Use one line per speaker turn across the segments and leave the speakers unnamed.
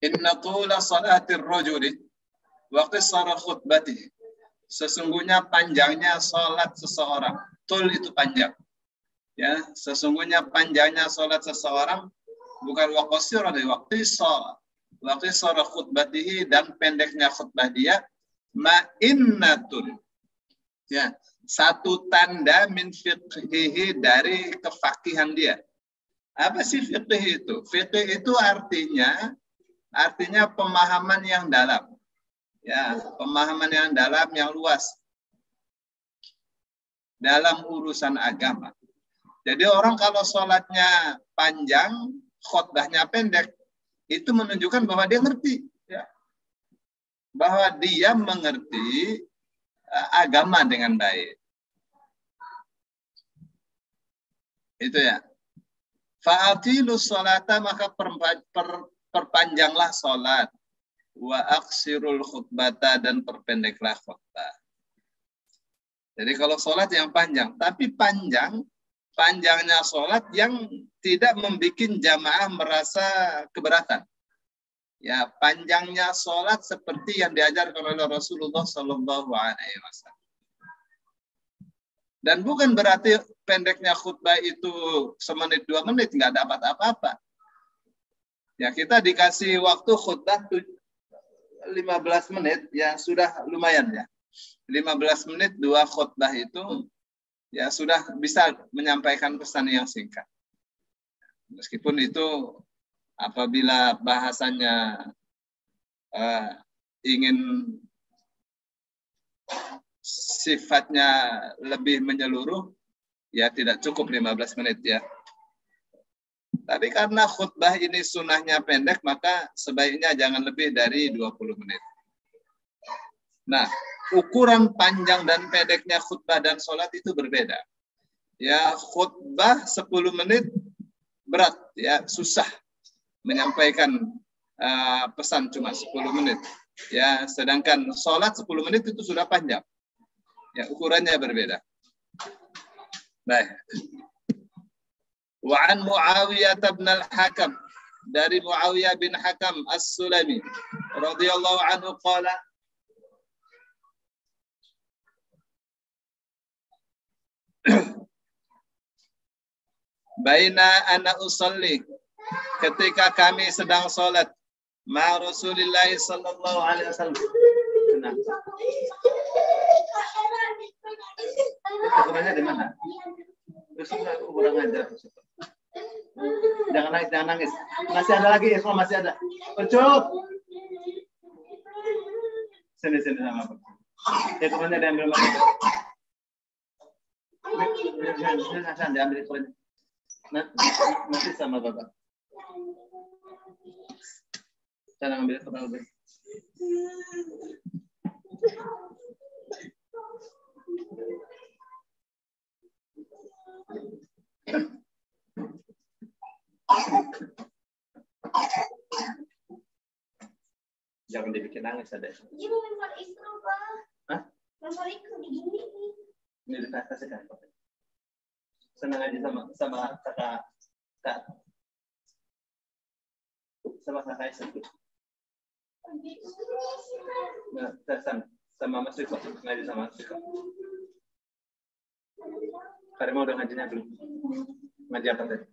Inna tula salatir rajuli wa qisara khutbatihi. Sesungguhnya panjangnya salat seseorang. Tul itu panjang. Ya, sesungguhnya panjangnya salat seseorang bukan wa qasira, wa qisara khutbatihi, dan pendeknya khutbah dia ma'innatun. Ya, satu tanda min fiqhihi, dari kefakihan dia. Apa sih fiqh itu? Fiqh itu artinya pemahaman yang dalam. Ya, pemahaman yang dalam, yang luas dalam urusan agama. Jadi orang kalau sholatnya panjang, khutbahnya pendek, itu menunjukkan bahwa dia ngerti, ya. Bahwa dia mengerti agama dengan baik. Itu ya. Fa'atilu sholata, maka perpanjanglah sholat. Wa aksirul khutbata, dan perpendeklah khutbah. Jadi kalau sholat yang panjang, tapi panjangnya sholat yang tidak membuat jamaah merasa keberatan. Ya, panjangnya sholat seperti yang diajarkan oleh Rasulullah Sallallahu Alaihi Wasallam. Dan bukan berarti pendeknya khutbah itu semenit 2 menit nggak dapat apa-apa. Ya, kita dikasih waktu khutbah 15 menit, ya sudah lumayan ya. 15 menit 2 khutbah itu ya sudah bisa menyampaikan pesan yang singkat. Meskipun itu apabila bahasanya ingin sifatnya lebih menyeluruh, ya tidak cukup 15 menit ya. Tapi karena khutbah ini sunnahnya pendek, maka sebaiknya jangan lebih dari 20 menit. Nah, ukuran panjang dan pendeknya khutbah dan sholat itu berbeda. Ya, khutbah 10 menit berat, ya susah menyampaikan pesan cuma 10 menit. Ya, sedangkan sholat 10 menit itu sudah panjang. Ya, ukurannya berbeda. Baik. Wa an Muawiyah bin al-Hakam, dari Muawiyah bin Hakam As-Sulami radhiyallahu anhu qala, baina ana usalli, ketika kami sedang salat ma Rasulillah sallallahu alaihi wasallam. Ukurannya di mana? Terus aku kurang ajar. Jangan nangis. Masih ada lagi, Isma, masih ada. Ucup. Sini sama Pak. Ya, ukurannya diambil mana? Sini diambil ukurannya. Masih sama Bapak. Saya ambil ukuran lebih. Jangan dibikin nangis ada. Dia mau lempar ikan apa? Hah? Lempar ikan begini. Ini dikasihkan. Senang aja sama kakak. Sama kakak itu. Nah, sama Mas Riko, ngaji sama Mas Riko. Karima udah ngajinya belum? Ngaji apa tadi?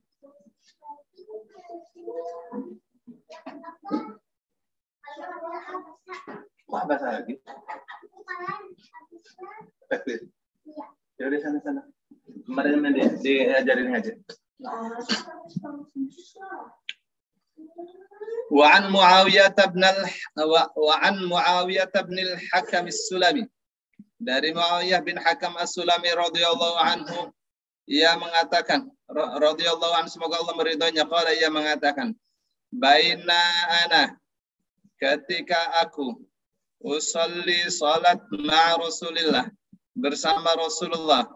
Wah, bahasa lagi. Takbir. Ya udah sana. Kemarin diajarin ngaji. Wa an Muawiyah bin al-Hakam As-Sulami, dari Muawiyah bin Hakam As-Sulami radhiyallahu anhu, ia mengatakan, radhiyallahu anhu, semoga Allah meridhoinya, qala, ia mengatakan, baina ana, ketika aku usolli salat ma'a Rasulillah, bersama Rasulullah,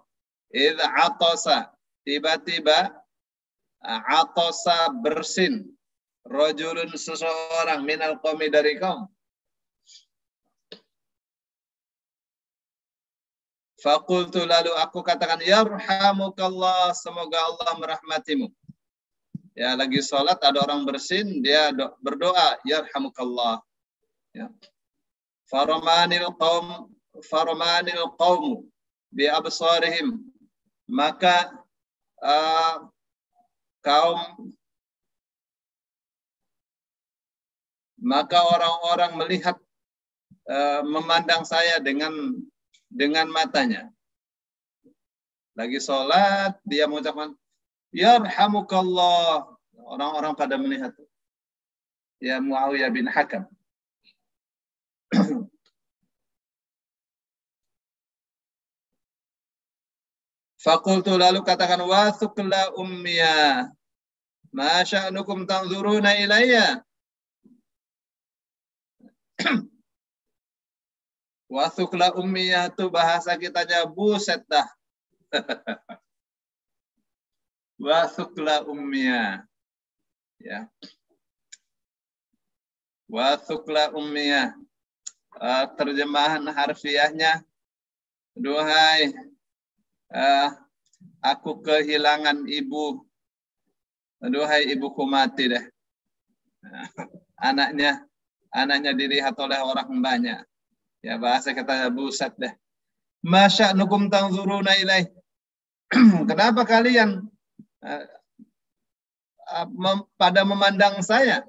idh atasa, tiba-tiba atasa bersin, rajulun, seseorang, minal qaumi, dari kaum. Faqultu, lalu aku katakan, yarhamukallah, semoga Allah merahmatimu. Ya, lagi sholat ada orang bersin, dia berdoa, yarhamukallah. Ya. Faramanil qaum bi absarihim. Maka orang-orang melihat, memandang saya dengan matanya. Lagi sholat, dia mengucapkan yarhamukallah. Orang-orang pada melihat. Ya Muawiyah bin Hakam. Fakultu, lalu katakan, wa thukla ummiya, ma sya'nukum tanzuruna ilayya. Wa thukla ummiya itu bahasa kitanya buset dah. Wa thukla ummiya. Ya. Wa thukla ummiya. Terjemahan harfiahnya, duhai aku kehilangan ibu, duhai ibuku mati deh. Anaknya dilihat oleh orang banyak. Ya, bahasa kata buset deh. Masya nukum tanzuruna ilaih. Kenapa kalian pada memandang saya?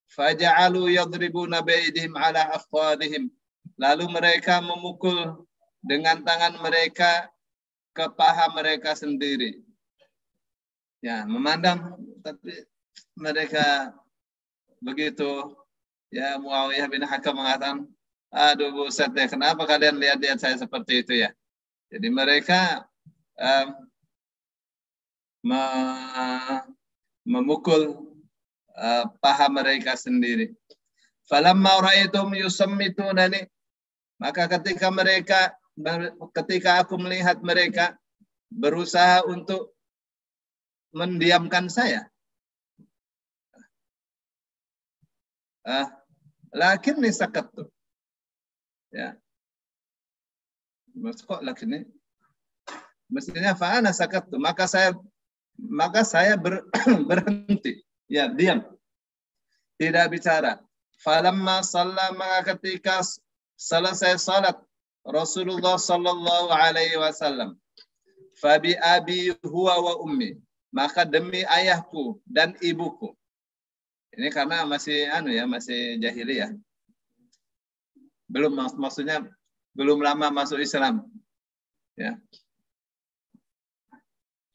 Faja'alu yadribuna baidihim ala afwadihim. Lalu mereka memukul dengan tangan mereka ke paha mereka sendiri. Ya, memandang, tapi mereka begitu. Ya, Muawiyah bin Hakam mengatakan, aduh buset deh, kenapa kalian lihat saya seperti itu ya? Jadi mereka memukul paha mereka sendiri. Falamma ra'aitum yusammitunani, maka ketika aku melihat mereka berusaha untuk mendiamkan saya, lakinni sakattu. Ya. Maksud kok lakinni? Mestinya fa'ana sakattu, maka saya berhenti. Ya, diam. Tidak bicara. Falamma shalla, maka ketika selesai salat Rasulullah sallallahu alaihi wasallam, fabi abi huwa wa ummi, maka demi ayahku dan ibuku. Ini karena masih masih jahiliyah. Maksudnya belum lama masuk Islam. Ya.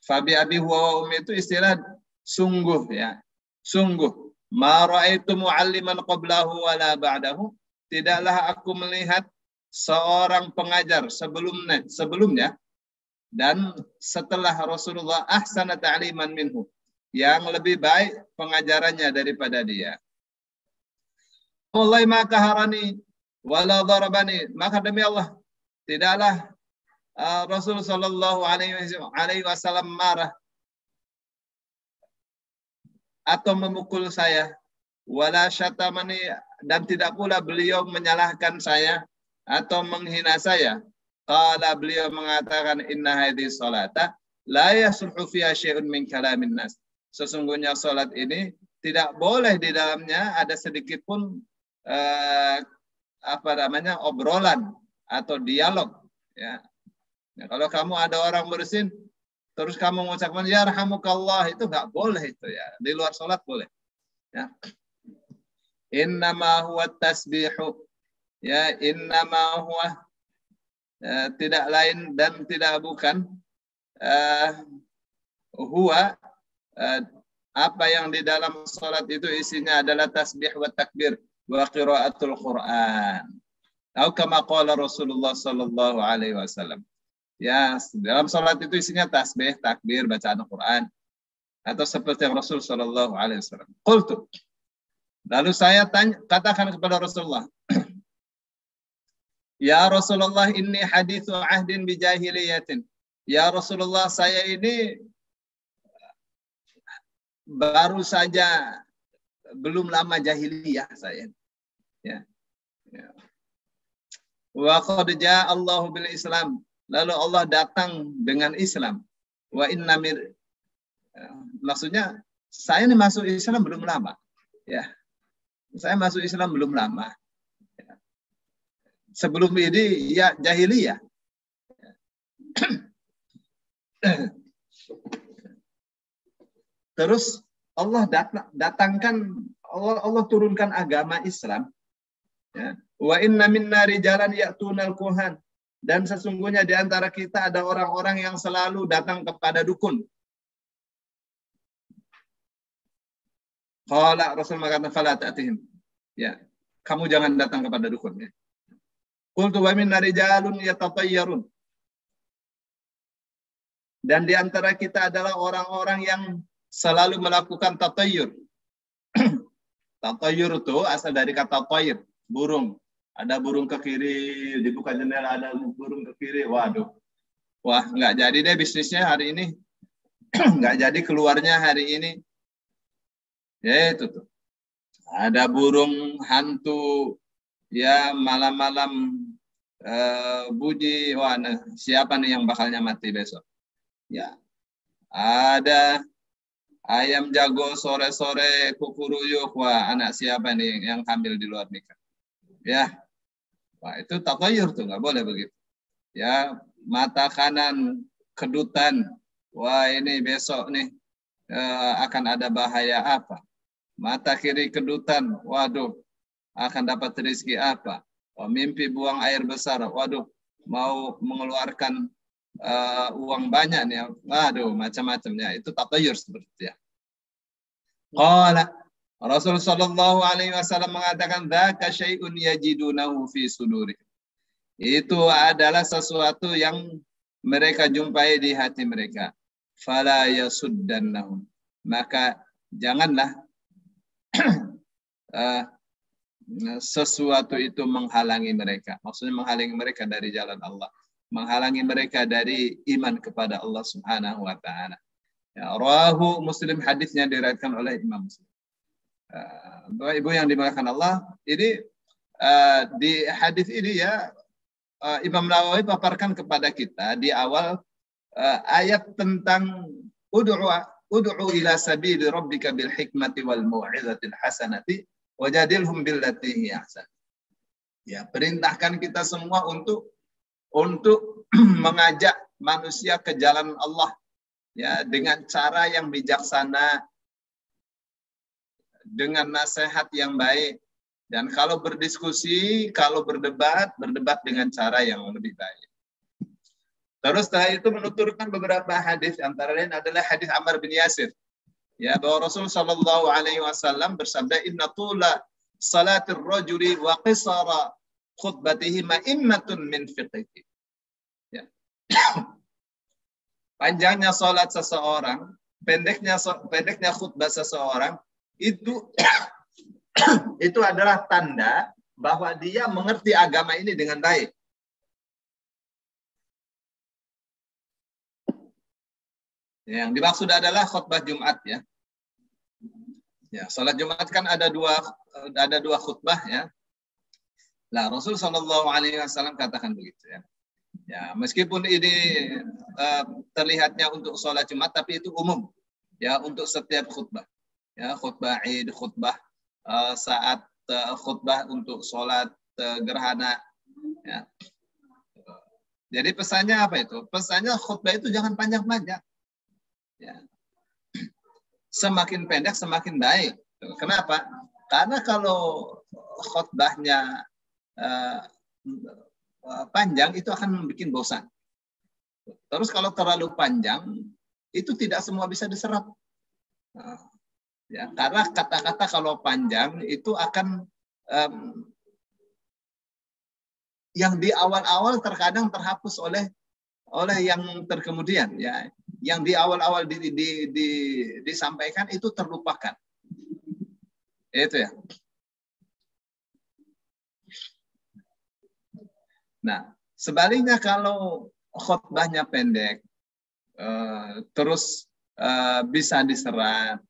Fabi abi huwa wa ummi itu istilah sungguh, ya. Sungguh. Ma ra'aitu mu'alliman qablahu wala ba'dahu. Tidaklah aku melihat seorang pengajar sebelumnya dan setelah Rasulullah ahsana ta'liman minhu, yang lebih baik pengajarannya daripada dia. Wallahi ma kaharani wala darabani, maka demi Allah tidaklah Rasul sallallahu alaihi wasallam marah atau memukul saya, wala syatamani, dan tidak pula beliau menyalahkan saya atau menghina saya. Qala, beliau mengatakan, inna hadhihi salata la yasluhu fiha syai'un min kalamin nas. Sesungguhnya salat ini tidak boleh di dalamnya ada sedikit pun obrolan atau dialog, ya. Ya, kalau kamu ada orang bersin terus kamu mengucapkan yarhamukallah, itu enggak boleh itu, ya. Di luar salat boleh. Ya. Innama huwa tasbihu. Ya, innama huwa, tidak lain dan tidak bukan, huwa, apa yang di dalam salat itu isinya adalah tasbih wa takbir wa qiraatul Quran. Atau kama qala Rasulullah sallallahu alaihi wasallam. Ya, dalam salat itu isinya tasbih, takbir, bacaan Al-Quran, atau seperti yang Rasul sallallahu alaihi wasallam. Qultu, lalu saya katakan kepada Rasulullah, ya Rasulullah, inni hadithu ahdin bijahiliyatin. Ya Rasulullah, saya ini baru saja, belum lama jahiliyah saya. Ya. Ya. Wa qad jaa Allahu bil Islam. Lalu Allah datang dengan Islam. Wa inna maksudnya Saya ini masuk Islam belum lama. Ya. Saya masuk Islam belum lama. Sebelum ini ya jahiliyah. Terus Allah datangkan, Allah turunkan agama Islam. Ya. Wa inna minna rijalan ya'tunal kuhan. Dan sesungguhnya di antara kita ada orang-orang yang selalu datang kepada dukun. Qala Rasul mengatakan fala ta'tihim. Ya, kamu jangan datang kepada dukun ya. Qultu wa minna rijalun yatatayyarun. Dan di antara kita adalah orang-orang yang selalu melakukan tatayyur. Tatayyur itu asal dari kata tayr, burung. Ada burung ke kiri, dibuka jendela ada burung ke kiri. Waduh. Wah, nggak jadi deh bisnisnya hari ini. Nggak jadi keluarnya hari ini. Ya itu tuh. Ada burung hantu ya malam-malam bunyi. Wah, nah, siapa nih yang bakalnya mati besok? Ya. Ada ayam jago sore-sore kukuruyuk. Wah, anak siapa nih yang hamil di luar nikah? Ya. Wah, itu tatayur tuh, nggak boleh begitu. Ya, mata kanan kedutan. Wah, ini besok nih akan ada bahaya apa? Mata kiri kedutan. Waduh, akan dapat rezeki apa? Oh, mimpi buang air besar. Waduh, mau mengeluarkan uang banyak nih. Waduh, macam-macamnya. Itu tatayur seperti ya. Qala Rasul sallallahu alaihi wasallam mengatakan dzaka syai'un yajidunahu fi suduri. Itu adalah sesuatu yang mereka jumpai di hati mereka. Fala yasuddannahum. Maka janganlah sesuatu itu menghalangi mereka. Maksudnya menghalangi mereka dari jalan Allah. Menghalangi mereka dari iman kepada Allah Subhanahu wa taala. Ya, rawahu Muslim, hadisnya diriwayatkan oleh Imam Muslim. Bapak Ibu yang dimuliakan Allah, ini di hadis ini ya Imam Nawawi paparkan kepada kita di awal ayat tentang ud'u ila sabili rabbika bil hikmati wal mau'izatil hasanati wajadilhum billati hi ahsan. Ya, perintahkan kita semua untuk mengajak manusia ke jalan Allah ya dengan cara yang bijaksana, dengan nasihat yang baik, dan kalau berdiskusi, kalau berdebat dengan cara yang lebih baik. Terus setelah itu menuturkan beberapa hadis, antara lain adalah hadis Ammar bin Yasir. Ya, bahwa Rasul sallallahu alaihi wasallam bersabda, "Inna tula salatir rajuli wa qisara khutbatihi ma'innatun min fiqhihi." Ya. Panjangnya salat seseorang, pendeknya khutbah seseorang itu adalah tanda bahwa dia mengerti agama ini dengan baik. Yang dimaksud adalah khutbah Jumat ya. Ya, salat Jumat kan ada dua khutbah ya. Nah, Rasul Shallallahu Alaihi Wasallam katakan begitu ya. Ya, meskipun ini terlihatnya untuk salat Jumat, tapi itu umum ya untuk setiap khutbah. Ya, khutbah Id, khutbah saat khutbah untuk sholat gerhana. Ya. Jadi pesannya apa itu? Pesannya khutbah itu jangan panjang-panjang. Ya. Semakin pendek semakin baik. Kenapa? Karena kalau khutbahnya panjang itu akan membuat bosan. Terus kalau terlalu panjang itu tidak semua bisa diserap. Ya, karena kata-kata kalau panjang itu akan yang di awal-awal terkadang terhapus oleh yang terkemudian ya. Yang di awal-awal disampaikan itu terlupakan. Itu ya. Nah, sebaliknya kalau khutbahnya pendek terus bisa diserap,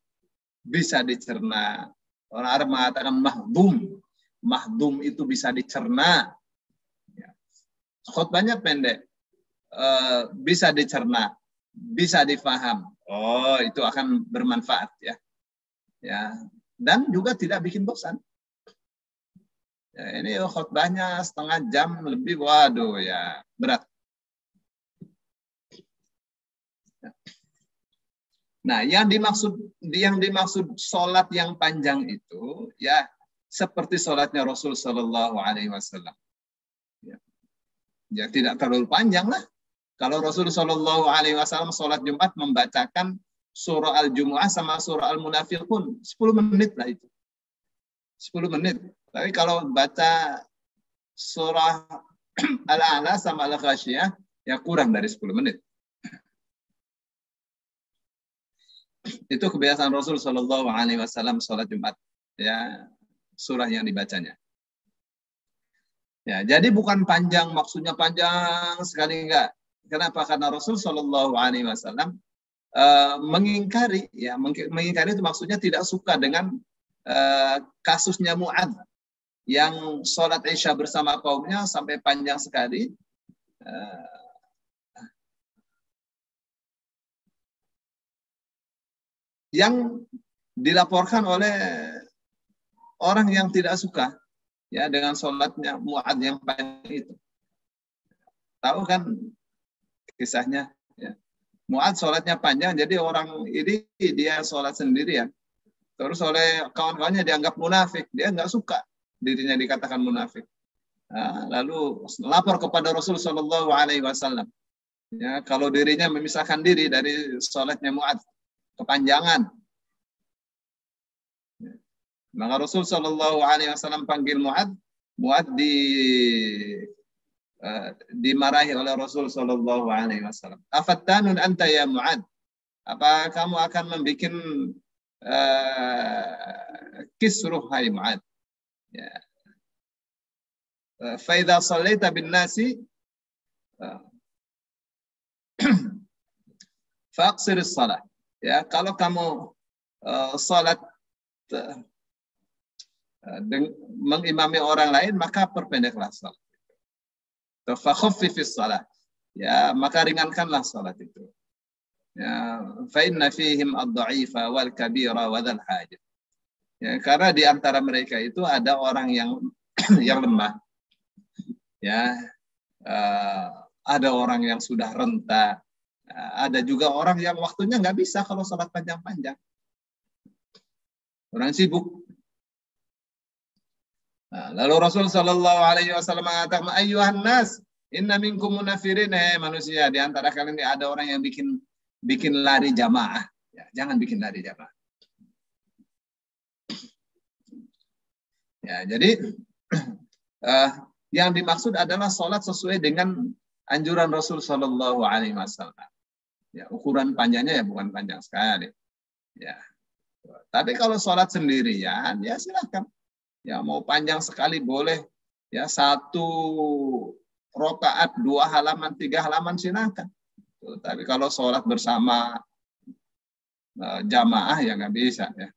bisa dicerna. Orang Arab mengatakan mahdum. Mahdum itu bisa dicerna. Ya. Khutbahnya pendek. Bisa dicerna. Bisa difaham. Oh, itu akan bermanfaat ya. Ya, dan juga tidak bikin bosan. Ya, ini khutbahnya setengah jam lebih, waduh ya berat. Nah, yang dimaksud sholat yang panjang itu ya seperti sholatnya Rasul Shallallahu Alaihi Wasallam. Ya, tidak terlalu panjang lah. Kalau Rasul Shallallahu Alaihi Wasallam sholat Jumat membacakan surah Al-Jumu'ah sama surah Al-Munafiqun 10 menit lah itu. 10 menit. Tapi kalau baca surah Al-A'la sama Al-Ghasyiyah ya kurang dari 10 menit. Itu kebiasaan Rasul Shallallahu Alaihi Wasallam sholat Jumat, ya surah yang dibacanya. Ya, jadi bukan panjang, maksudnya panjang sekali enggak. Kenapa? Karena Rasul Shallallahu Alaihi Wasallam mengingkari, ya mengingkari itu maksudnya tidak suka dengan kasusnya Mu'adz yang sholat Isya bersama kaumnya sampai panjang sekali. Yang dilaporkan oleh orang yang tidak suka ya dengan sholatnya Mu'adz yang panjang itu. Tahu kan kisahnya? Ya. Mu'adz sholatnya panjang, jadi orang ini dia sholat sendirian. Terus oleh kawan-kawannya dianggap munafik, dia nggak suka dirinya dikatakan munafik. Nah, lalu lapor kepada Rasul Shallallahu Alaihi Wasallam. Ya, kalau dirinya memisahkan diri dari sholatnya Mu'adz kepanjangan. Maka Rasul Shallallahu Alaihi Wasallam panggil Mu'adz. Mu'adz dimarahi oleh Rasul Shallallahu Alaihi Wasallam. Afattanun anta ya Mu'adz? Apa kamu akan membuat kisruh hai Mu'adz? Ya. Fa idza shallaita bin nasi faqsir as-salah. Ya, kalau kamu salat mengimami orang lain, maka perpendeklah salat. Fa khaffifis salah. Ya, maka ringankanlah salat itu. Ya, fa inna fihim ad-dha'ifa wal kabira wa dzal hajah. Ya, karena di antara mereka itu ada orang yang yang lemah. Ya, ada orang yang sudah renta. Ada juga orang yang waktunya nggak bisa kalau sholat panjang-panjang. Orang sibuk. Nah, lalu Rasul Shallallahu Alaihi Wasallam mengatakan, "Ayyuhan nas, inna minkum munafirin." Manusia, di antara kalian ini ada orang yang bikin lari jamaah. Ya, jangan bikin lari jamaah. Ya, jadi yang dimaksud adalah sholat sesuai dengan anjuran Rasul Shallallahu Alaihi Wasallam. Ya, ukuran panjangnya ya bukan panjang sekali. Ya. Tapi kalau sholat sendirian, ya silakan. Ya mau panjang sekali boleh. Ya 1 rakaat 2 halaman 3 halaman silakan. Tapi kalau sholat bersama jamaah ya nggak bisa. Ya.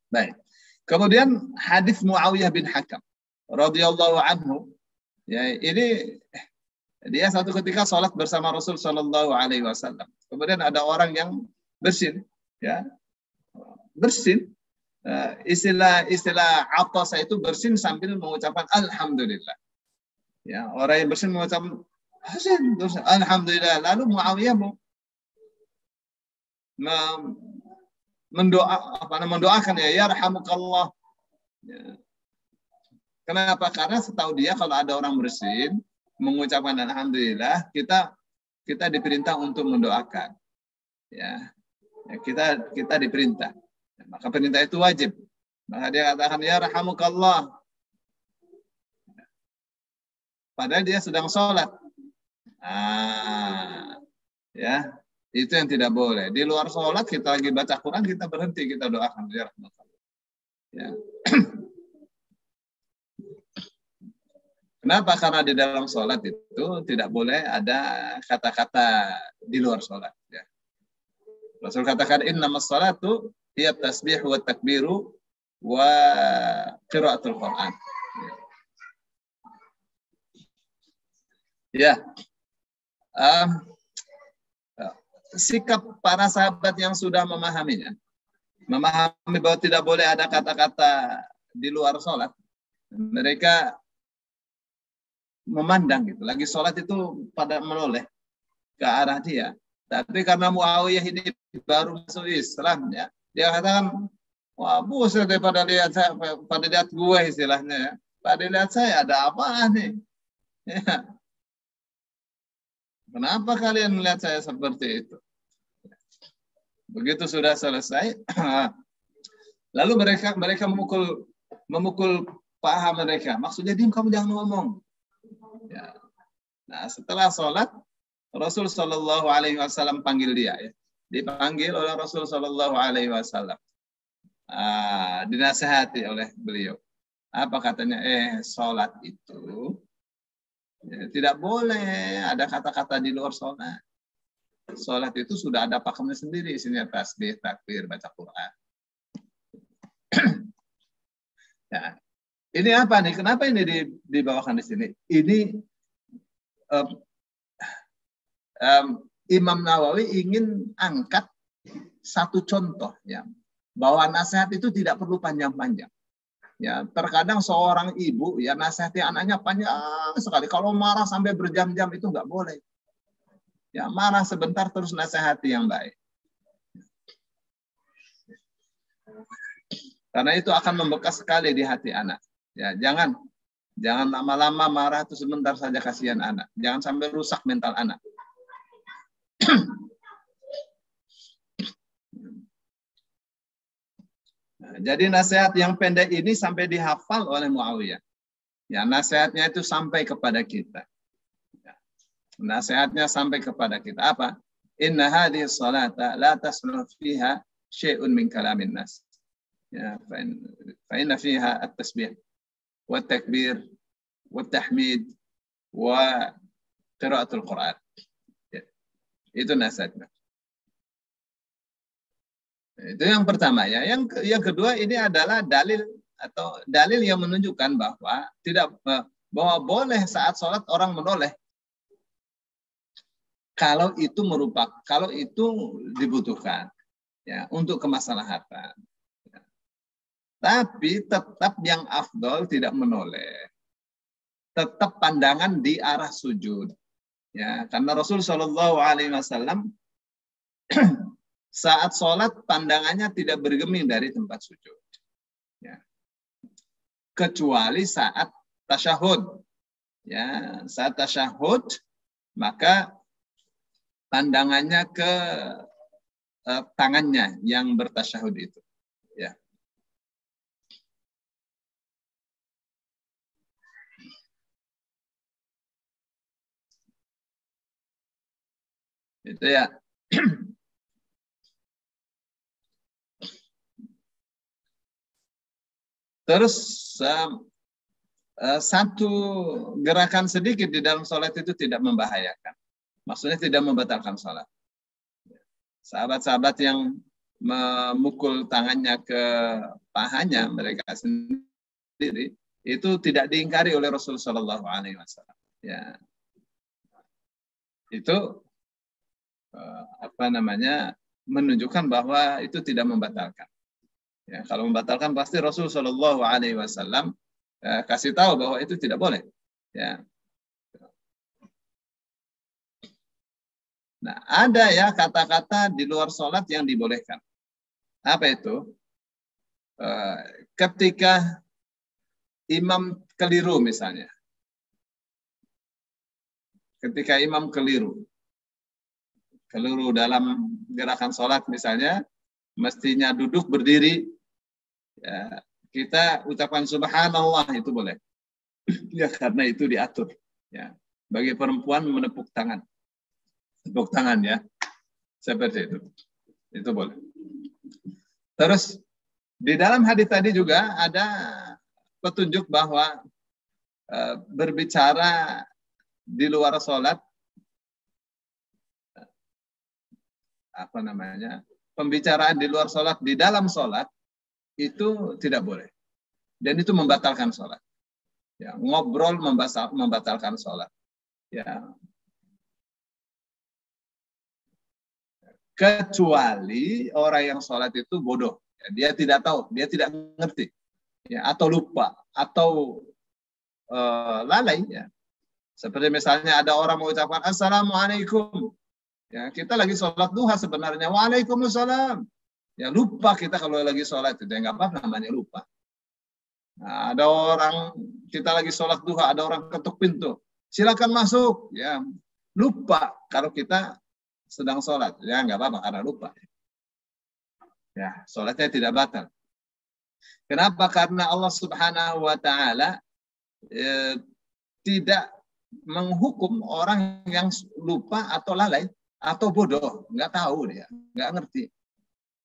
Baik. Kemudian hadis Muawiyah bin Hakam radhiyallahu anhu. Ya ini dia satu ketika sholat bersama Rasul Shallallahu Alaihi Wasallam. Kemudian ada orang yang bersin, ya bersin. Istilah atasa itu bersin sambil mengucapkan alhamdulillah. Ya, orang yang bersin mengucapkan alhamdulillah. Lalu Muawiyah mendoakan ya yarhamukallah. Ya. Kenapa? Karena setahu dia kalau ada orang bersin mengucapkan alhamdulillah, kita diperintah untuk mendoakan. Ya, kita diperintah. Maka perintah itu wajib. Maka dia katakan ya rahamukallah. Padahal dia sedang sholat. Ya, itu yang tidak boleh. Di luar sholat kita lagi baca Quran, kita berhenti, kita doakan ya rahamukallah. Ya. Kenapa? Karena di dalam sholat itu tidak boleh ada kata-kata di luar sholat. Ya. Rasul katakan innamas sholatu hiya tasbih wa takbiru wa qiraatul Quran. Ya. sikap para sahabat yang sudah memahaminya, memahami bahwa tidak boleh ada kata-kata di luar sholat, mereka memandang gitu. Lagi sholat itu pada menoleh ke arah dia. Tapi karena Muawiyah ini baru masuk Islam, ya, dia katakan, wah buset daripada lihat saya, pada lihat gue istilahnya, ya. Pada lihat saya ada apa nih? Ya. Kenapa kalian melihat saya seperti itu? Begitu sudah selesai, lalu mereka memukul paha mereka. Maksudnya, diam, kamu jangan ngomong. Ya. Nah, setelah sholat, Rasul Shallallahu Alaihi Wasallam panggil dia. Ya. Dipanggil oleh Rasul Shallallahu Alaihi Wasallam. Dinasihati oleh beliau. Apa katanya? Sholat itu ya, tidak boleh ada kata-kata di luar sholat. Sholat itu sudah ada pakemnya sendiri. Isinya tasbih, takbir, baca Quran. Ya. Ini apa nih? Kenapa ini dibawakan di sini? Ini Imam Nawawi ingin angkat satu contoh, ya, bahwa nasihat itu tidak perlu panjang-panjang. Ya, terkadang seorang ibu ya nasihati anaknya panjang sekali. Kalau marah sampai berjam-jam itu nggak boleh. Ya, marah sebentar terus nasihati yang baik. Karena itu akan membekas sekali di hati anak. Ya, jangan lama-lama marah itu sebentar saja, kasihan anak. Jangan sampai rusak mental anak. Jadi nasihat yang pendek ini sampai dihafal oleh Muawiyah. Ya, nasihatnya itu sampai kepada kita. Ya, nasihatnya sampai kepada kita. Apa? Inna hadhihi salata la tasluh fiha syai'un min kalamin nas. Ya, fa inna fiha at-tasbih wa takbir wa tahmid wa qiraatul Quran. Ya, itu nasihatnya. Itu yang pertama, ya. Yang kedua, ini adalah dalil yang menunjukkan bahwa boleh saat sholat orang menoleh kalau itu dibutuhkan, ya, untuk kemaslahatan. Ya. Tapi tetap yang afdol tidak menoleh, tetap pandangan di arah sujud, ya, karena Rasul Shallallahu Alaihi Wasallam saat sholat pandangannya tidak bergeming dari tempat sujud. Ya. Kecuali saat tasyahud. Ya, saat tasyahud, maka pandangannya ke tangannya yang bertasyahud itu. Ya. Itu ya. Terus satu gerakan sedikit di dalam sholat itu tidak membahayakan. Maksudnya tidak membatalkan sholat. Sahabat-sahabat yang memukul tangannya ke pahanya mereka sendiri itu tidak diingkari oleh Rasulullah Shallallahu Alaihi Wasallam. Ya, itu menunjukkan bahwa itu tidak membatalkan. Ya, kalau membatalkan pasti Rasul Shallallahu Alaihi Wasallam kasih tahu bahwa itu tidak boleh. Ya. Nah, ada ya kata-kata di luar sholat yang dibolehkan. Apa itu? Ketika imam keliru misalnya. Ketika imam keliru dalam gerakan sholat misalnya, mestinya duduk berdiri, ya, kita ucapkan subhanallah itu boleh. Ya, karena itu diatur. Ya. Bagi perempuan menepuk tangan. Tepuk tangan, ya. Seperti itu. Itu boleh. Terus di dalam hadis tadi juga ada petunjuk bahwa berbicara di luar sholat, pembicaraan di luar sholat, di dalam sholat, itu tidak boleh. Dan itu membatalkan sholat. Ya, ngobrol membatalkan sholat. Ya. Kecuali orang yang sholat itu bodoh. Ya, dia tidak tahu, dia tidak ngerti. Ya, atau lupa, atau lalai. Ya. Seperti misalnya ada orang mengucapkan Assalamualaikum. Ya, kita lagi sholat duha sebenarnya. Waalaikumsalam. Ya, lupa kita kalau lagi sholat. Itu nggak apa namanya lupa. Nah, ada orang, kita lagi sholat duha, ada orang ketuk pintu. Silakan masuk. Ya, lupa kalau kita sedang sholat. Ya, nggak apa-apa karena lupa. Ya, sholatnya tidak batal. Kenapa? Karena Allah Subhanahu wa Ta'ala tidak menghukum orang yang lupa atau lalai atau bodoh, nggak tahu dia, nggak ngerti.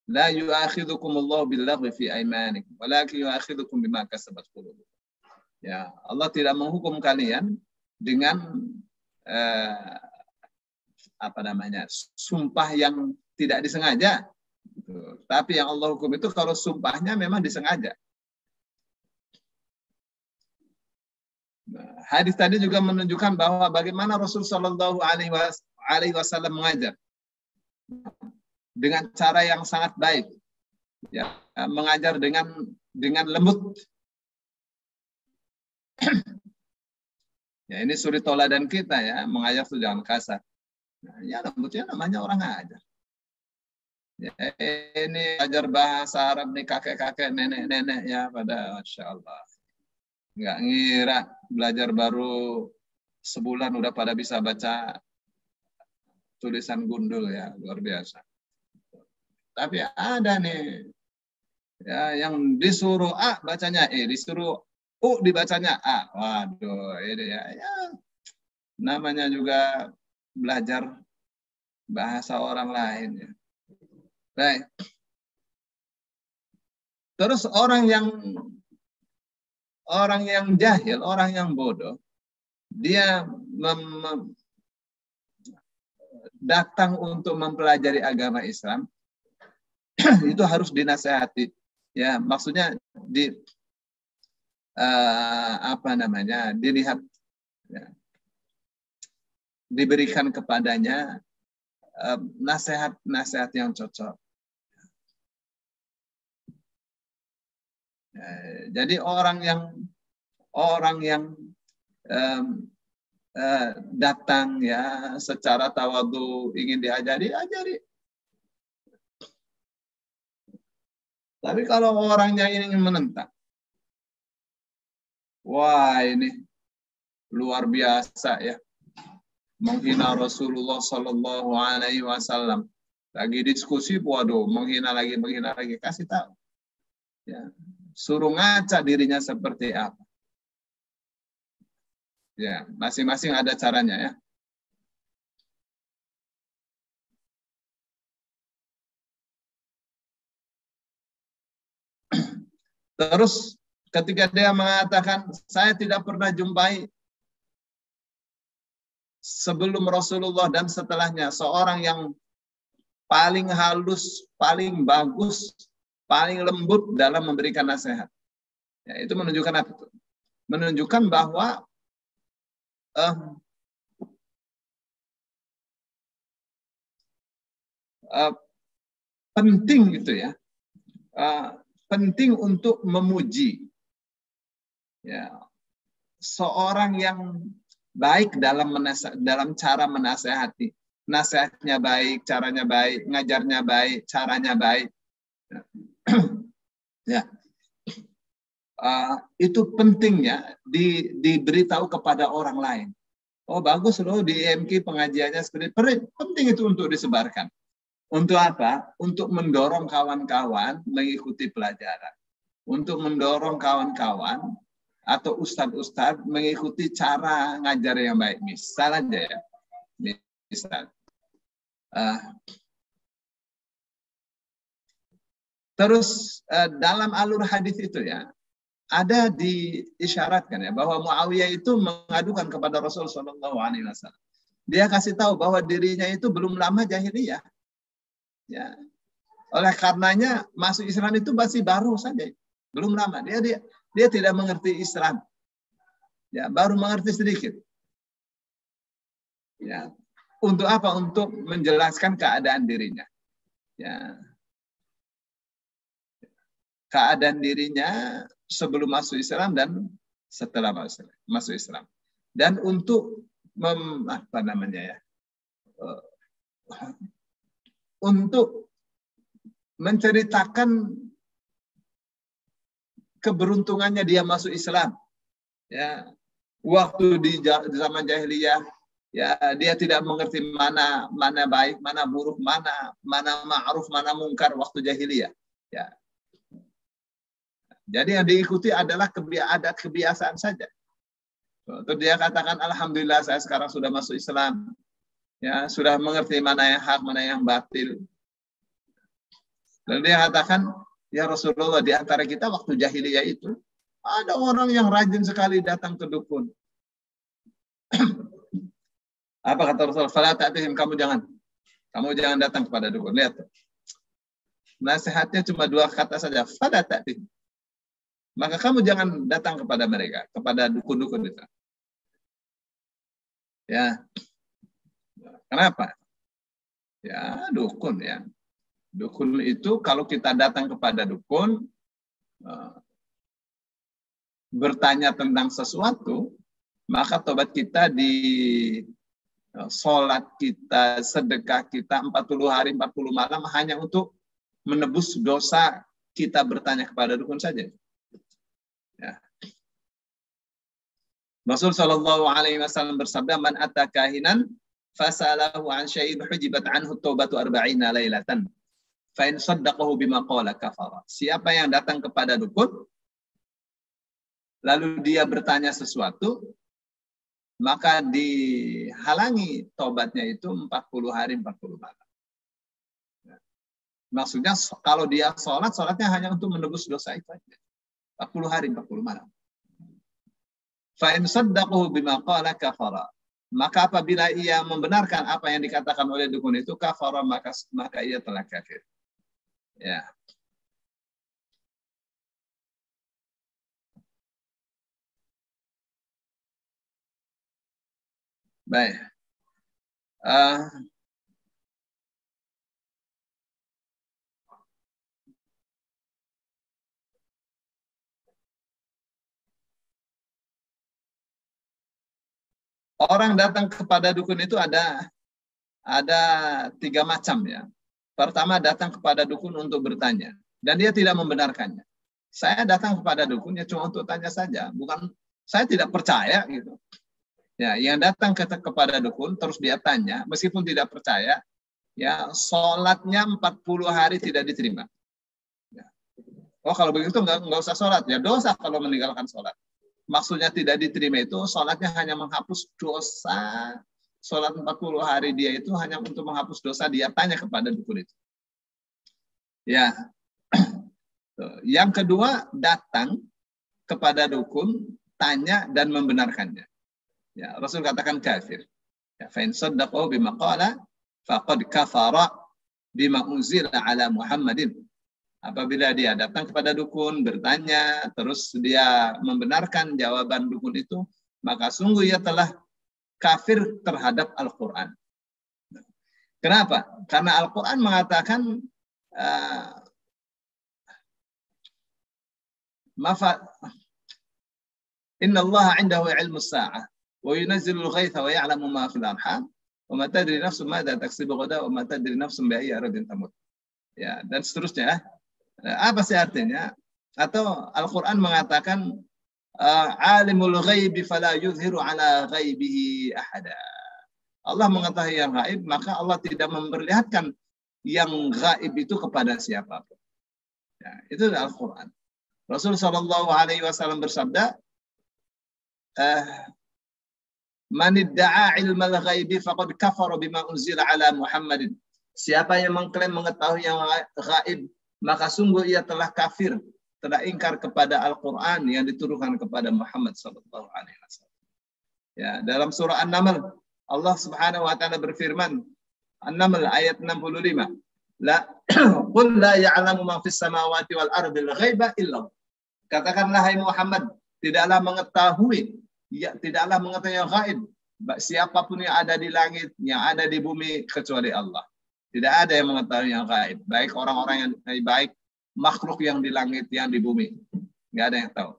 La yu'akhidhukumullahu billaghwi fi aymanikum, walakin yu'akhidhukum bima kasabat qulubukum. Ya, Allah tidak menghukum kalian dengan sumpah yang tidak disengaja. Tapi yang Allah hukum itu kalau sumpahnya memang disengaja. Nah, hadis tadi juga menunjukkan bahwa bagaimana Rasul Shallallahu Alaihi Wasallam mengajar dengan cara yang sangat baik, ya, mengajar dengan lembut. Ya, ini suri toladan kita ya, mengajar itu jangan kasar. Nah, ya lembutnya namanya orang ajar. Ya, ini ajar bahasa Arab nih kakek-kakek, nenek-nenek ya pada Masya Allah. Nggak ngira belajar baru sebulan udah pada bisa baca tulisan gundul ya, luar biasa. Tapi ada nih ya yang disuruh A bacanya E, disuruh U dibacanya A. Waduh, ini ya namanya juga belajar bahasa orang lain ya. Baik. Terus orang yang jahil, orang yang bodoh, dia datang untuk mempelajari agama Islam, itu harus dinasehati. Ya, maksudnya dilihat, ya, diberikan kepadanya nasihat yang cocok. Jadi orang yang datang ya secara tawadhu ingin diajari. Tapi kalau orangnya ingin menentang, wah ini luar biasa ya, menghina Rasulullah Shallallahu Alaihi Wasallam. Lagi diskusi, waduh, menghina lagi, kasih tahu. Ya. Suruh ngaca dirinya seperti apa. Ya, masing-masing ada caranya ya. Terus ketika dia mengatakan, saya tidak pernah jumpai sebelum Rasulullah dan setelahnya seorang yang paling halus, paling bagus, paling lembut dalam memberikan nasihat. Ya, itu menunjukkan apa? Menunjukkan bahwa penting gitu ya, penting untuk memuji ya seorang yang baik dalam cara menasehati. Nasihatnya baik, caranya baik, ngajarnya baik, caranya baik. Ya, itu pentingnya diberitahu kepada orang lain. Oh bagus loh di IMK pengajiannya seperti penting itu untuk disebarkan. Untuk apa? Untuk mendorong kawan-kawan mengikuti pelajaran. Untuk mendorong kawan-kawan atau ustadz-ustadz mengikuti cara ngajar yang baik. Misal aja ya. Misal. Terus dalam alur hadis itu ya, ada diisyaratkan ya bahwa Muawiyah itu mengadukan kepada Rasulullah SAW. Dia kasih tahu bahwa dirinya itu belum lama jahiliyah. Ya. Oleh karenanya masuk Islam itu masih baru saja, belum lama. Dia tidak mengerti Islam. Ya, baru mengerti sedikit. Ya. Untuk apa? Untuk menjelaskan keadaan dirinya. Ya, keadaan dirinya sebelum masuk Islam dan setelah masuk Islam. Dan untuk untuk menceritakan keberuntungannya dia masuk Islam. Ya, waktu di zaman jahiliyah, ya dia tidak mengerti mana baik, mana buruk, mana ma'ruf, mana mungkar waktu jahiliyah. Ya. Jadi yang diikuti adalah adat kebiasaan saja. Terus dia katakan, alhamdulillah saya sekarang sudah masuk Islam. Ya, sudah mengerti mana yang hak, mana yang batil. Lalu dia katakan, ya Rasulullah, di antara kita waktu jahiliyah itu ada orang yang rajin sekali datang ke dukun. Apa kata Rasulullah? Fala ta'tihim, kamu jangan datang kepada dukun. Lihat. Nasihatnya cuma 2 kata saja, fala ta'tihim. Maka kamu jangan datang kepada mereka, kepada dukun-dukun itu. Ya. Kenapa? Ya, dukun ya. Dukun itu kalau kita datang kepada dukun bertanya tentang sesuatu, maka tobat kita di sholat kita, sedekah kita 40 hari 40 malam hanya untuk menebus dosa kita bertanya kepada dukun saja. Ya. Rasul sallallahu alaihi wasallam bersabda, "Man ata kahinan fasalahu an syai'in hujibat anhu taubatu 40 lailatan. Fa in saddaqahu bima qala kafara." Siapa yang datang kepada dukun lalu dia bertanya sesuatu, maka dihalangi tobatnya itu 40 hari 40 malam. Maksudnya kalau dia sholatnya hanya untuk menebus dosa itu aja. 40 hari 40 malam. Fa in saddaqahu bima qala kafara. Maka apabila ia membenarkan apa yang dikatakan oleh dukun itu, kafara, maka ia telah kafir. Ya. Baik. Orang datang kepada dukun itu ada 3 macam ya. Pertama, datang kepada dukun untuk bertanya dan dia tidak membenarkannya. Saya datang kepada dukun ya cuma untuk tanya saja, bukan saya tidak percaya gitu. Ya, yang datang kepada dukun terus dia tanya meskipun tidak percaya, ya sholatnya 40 hari tidak diterima. Ya. Oh kalau begitu nggak usah sholat, ya dosa kalau meninggalkan sholat. Maksudnya tidak diterima itu sholatnya hanya menghapus dosa. Sholat 40 hari dia itu hanya untuk menghapus dosa, dia tanya kepada dukun itu. Ya. Yang kedua, datang kepada dukun, tanya dan membenarkannya. Ya, Rasul katakan kafir. Ya, fa in saddaqahu bima qala faqad kafara bima unzila ala Muhammadin. Apabila dia datang kepada dukun, bertanya, terus dia membenarkan jawaban dukun itu, maka sungguh ia telah kafir terhadap Al-Quran. Kenapa? Karena Al-Quran mengatakan Inna Allah 'indahu 'ilmus sa'ah wa yunazzilul ghaitha wa ya'lamu ma fil arham wa ma tadri nafsun madza taksibu ghadan wa ma tadri nafsun bi ayyi ardin tamut. Ya, dan seterusnya. Apa sih artinya? Atau Al-Quran mengatakan alimul ghaibi fala yuzhiru ala ghaibihi ahada. Allah mengetahui yang gaib, maka Allah tidak memperlihatkan yang gaib itu kepada siapapun. Ya, itu Al-Quran. Rasul sallallahu alaihi wasallam bersabda, "Man idda'a ilmal ghaibi faqad kafara bima unzila ala Muhammadin." Siapa yang mengklaim mengetahui yang gaib, maka sungguh ia telah kafir, telah ingkar kepada Al-Quran yang diturunkan kepada Muhammad sallallahu alaihi wasallam. Ya, dalam surah An-Naml Allah Subhanahu wa taala berfirman, An-Naml ayat 65, qul la ya'lamu ma fis samawati wal ardi al-ghaiba illa. Katakanlah hai Muhammad, tidaklah mengetahui yang gaib siapapun yang ada di langit, yang ada di bumi kecuali Allah. Tidak ada yang mengetahui yang gaib. Baik orang-orang yang baik makhluk yang di langit, yang di bumi. Nggak ada yang tahu.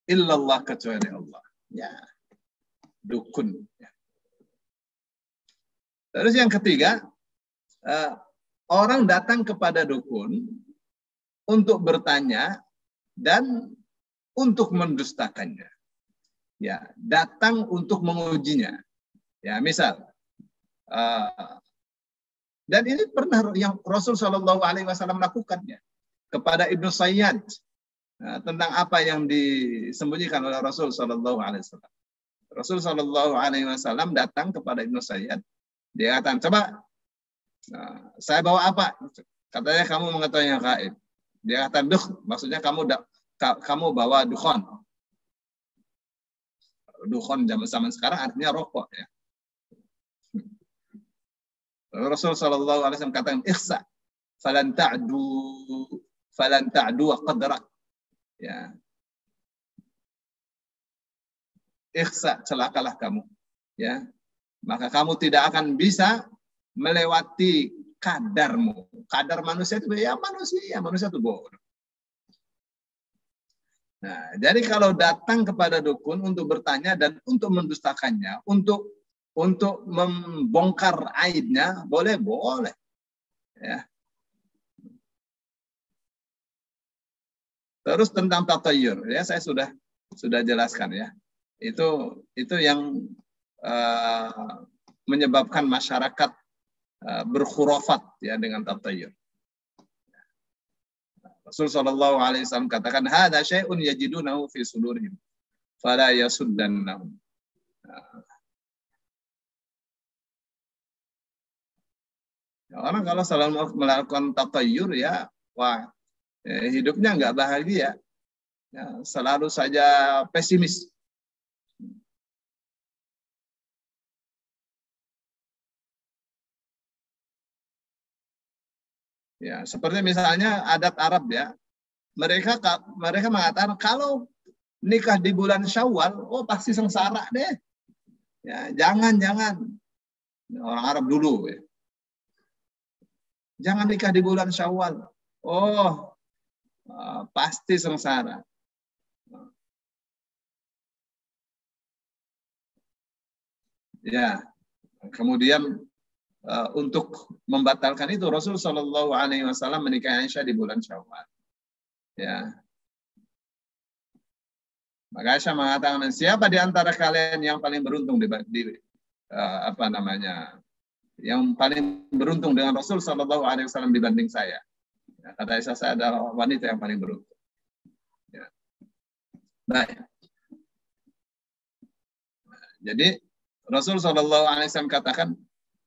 Illallah, kecuali Allah. Ya, dukun. Ya. Terus yang ketiga, orang datang kepada dukun untuk bertanya dan untuk mendustakannya. Ya, datang untuk mengujinya. Ya, misal, dan ini pernah yang Rasul Shallallahu Alaihi Wasallam lakukannya kepada Ibnu Sayyad tentang apa yang disembunyikan oleh Rasul Shallallahu Alaihi Wasallam. Rasul Shallallahu Alaihi Wasallam datang kepada Ibnu Sayyad, dia katakan, coba saya bawa apa? Katanya kamu mengetahui yang gaib. Dia kata maksudnya kamu bawa dukhon. Dukhon zaman sekarang artinya rokok ya. Rasul Shallallahu Alaihi Wasallam katakan, ikhsa, falan ta'du qadrak. Ya, ikhsa, celakalah kamu. Ya, maka kamu tidak akan bisa melewati kadarmu. Kadar manusia itu ya manusia itu bodoh. Nah, jadi kalau datang kepada dukun untuk bertanya dan untuk mendustakannya, untuk membongkar aibnya, boleh. Ya. Terus tentang tatayur, ya saya sudah jelaskan ya. Itu yang menyebabkan masyarakat berkhurafat ya dengan tatayur. Rasul sallallahu alaihi wasallam katakan, "Hadza syai'un yajidunahu fi sudurihim, fala yasuddannahum." Orang kalau selalu melakukan tatayur ya, wah, hidupnya nggak bahagia, ya, selalu saja pesimis. Ya, seperti misalnya adat Arab ya, mereka mengatakan kalau nikah di bulan Syawal, oh pasti sengsara deh. Ya, jangan orang Arab dulu ya. Jangan nikah di bulan Syawal. Oh, pasti sengsara. Ya, kemudian untuk membatalkan itu Rasul Shallallahu Alaihi Wasallam menikahi Aisyah di bulan Syawal. Ya, maka Aisyah mengatakan, siapa di antara kalian yang paling beruntung yang paling beruntung dengan Rasul Shallallahu Alaihi Wasallam dibanding saya? Ya, kata Aisyah, saya adalah wanita yang paling beruntung. Ya. Baik. Jadi Rasul Shallallahu Alaihi Wasallam katakan,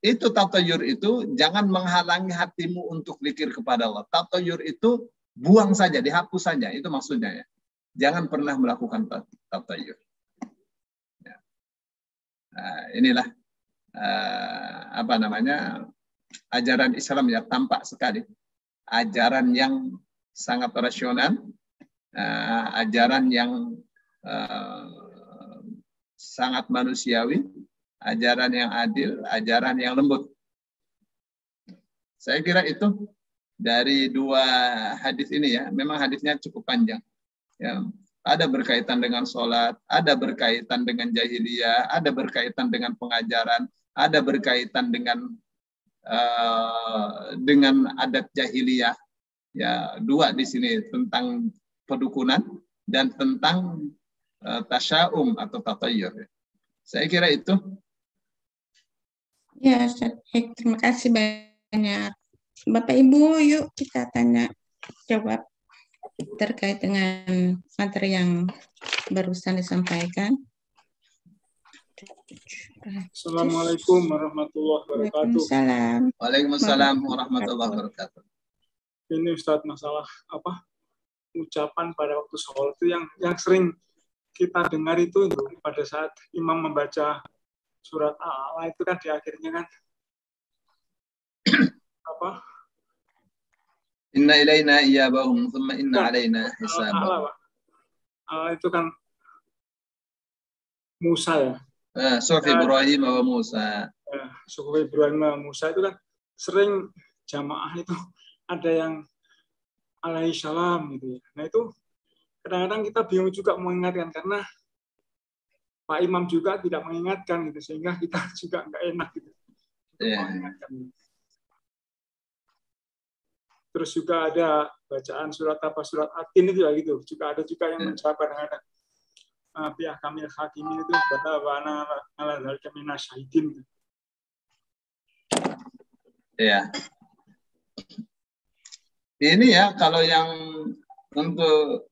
itu tatayur itu jangan menghalangi hatimu untuk zikir kepada Allah. Tatayur itu buang saja, dihapus saja. Itu maksudnya ya. Jangan pernah melakukan tatayur. Ya. Nah, inilah ajaran Islam ya, tampak sekali. Ajaran yang sangat rasional, ajaran yang sangat manusiawi, ajaran yang adil, ajaran yang lembut. Saya kira itu dari dua hadis ini ya. Memang hadisnya cukup panjang. Ya, ada berkaitan dengan sholat, ada berkaitan dengan jahiliyah, ada berkaitan dengan pengajaran, ada berkaitan dengan adat jahiliyah. Ya, dua di sini tentang pedukunan dan tentang tasya'um atau tatayur. Saya kira itu.
Ya, terima kasih banyak. Bapak Ibu, yuk kita tanya jawab terkait dengan materi yang barusan disampaikan.
Assalamualaikum warahmatullahi wabarakatuh.
Waalaikumsalam warahmatullahi wabarakatuh.
Ini Ustadz, masalah ucapan pada waktu sholat itu yang sering kita dengar itu pada saat imam membaca surat Al-A'la itu kan di akhirnya kan
Inna ilaina iyabahum thumma inna alaina hisabahum.
Itu kan Musa ya.
Suhuf Ibrahim wa Musa.
Suhuf Ibrahim wa Musa itu kan sering jamaah itu ada yang alaihi salam gitu ya. Nah itu kadang-kadang kita bingung juga mengingatkan karena Pak Imam juga tidak mengingatkan gitu, sehingga kita juga nggak enak gitu mengingatkan. Terus juga ada bacaan surat apa, surat At-Tin itu ya gitu. Juga ada juga yang menjawab kadang-kadang pihak kamil hakimin itu wana ala dzalika minasyahidin.
Ya. Ini ya kalau yang untuk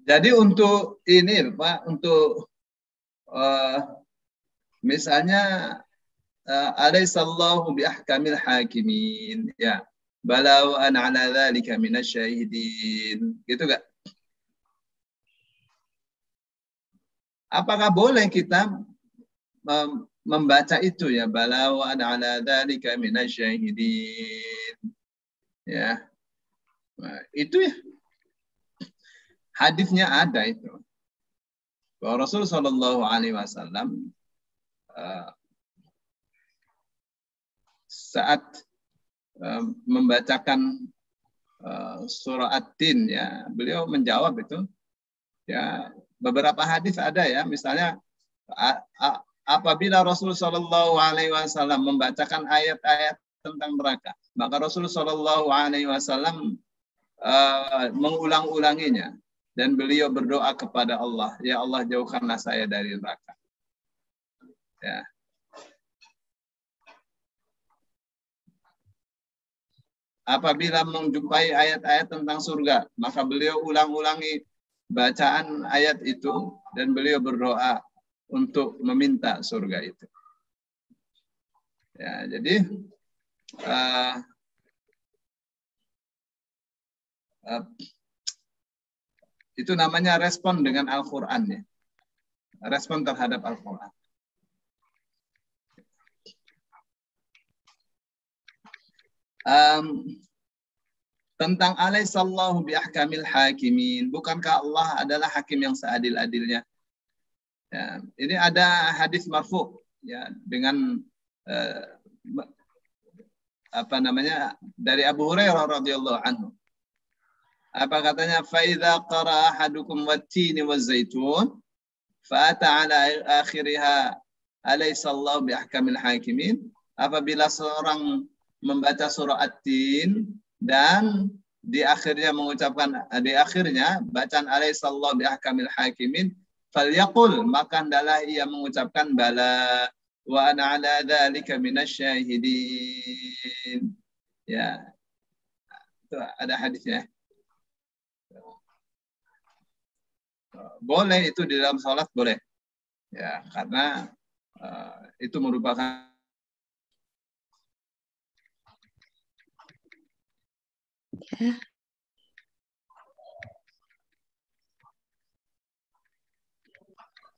jadi untuk ini Pak, untuk misalnya alaihissallahu biahkamil hakimin, ya, bala wa ana ala dzalika minasyahidin, gitu gak? Apakah boleh kita membaca itu ya, bala wa ana ala dzalika minasyahidin, ya? Nah, itu ya. Hadisnya ada itu. Bahwa Rasul Shallallahu Alaihi Wasallam saat membacakan surah At-Tin, ya, beliau menjawab itu. Ya, beberapa hadis ada ya, misalnya apabila Rasul Shallallahu Alaihi Wasallam membacakan ayat-ayat tentang neraka, maka Rasul Shallallahu Alaihi Wasallam mengulang-ulanginya. Dan beliau berdoa kepada Allah, ya Allah jauhkanlah saya dari neraka. Ya. Apabila menjumpai ayat-ayat tentang surga, maka beliau ulang-ulangi bacaan ayat itu dan beliau berdoa untuk meminta surga itu. Ya, jadi itu namanya respon dengan Al-Quran, ya. Respon terhadap Al-Quran. Tentang alaihissallahu biahkamil hakimin. Bukankah Allah adalah hakim yang seadil-adilnya? Ya, ini ada hadis marfu, ya, dengan dari Abu Hurairah radhiyallahu anhu. Apa katanya? Faidza qara ahadukum wat-tini waz-zaitun fa ata ala akhiriha alaihissallahu biahkamil hakimin. Apabila seorang membaca surah At-Tin dan di akhirnya bacaan alaihissallahu biahkamil hakimin, falyaqul, maka hendaklah ia mengucapkan bala wa ana ala dzalika minasyahidin. Ya. Itu ada hadisnya. Boleh itu di dalam sholat, boleh. Ya, karena itu merupakan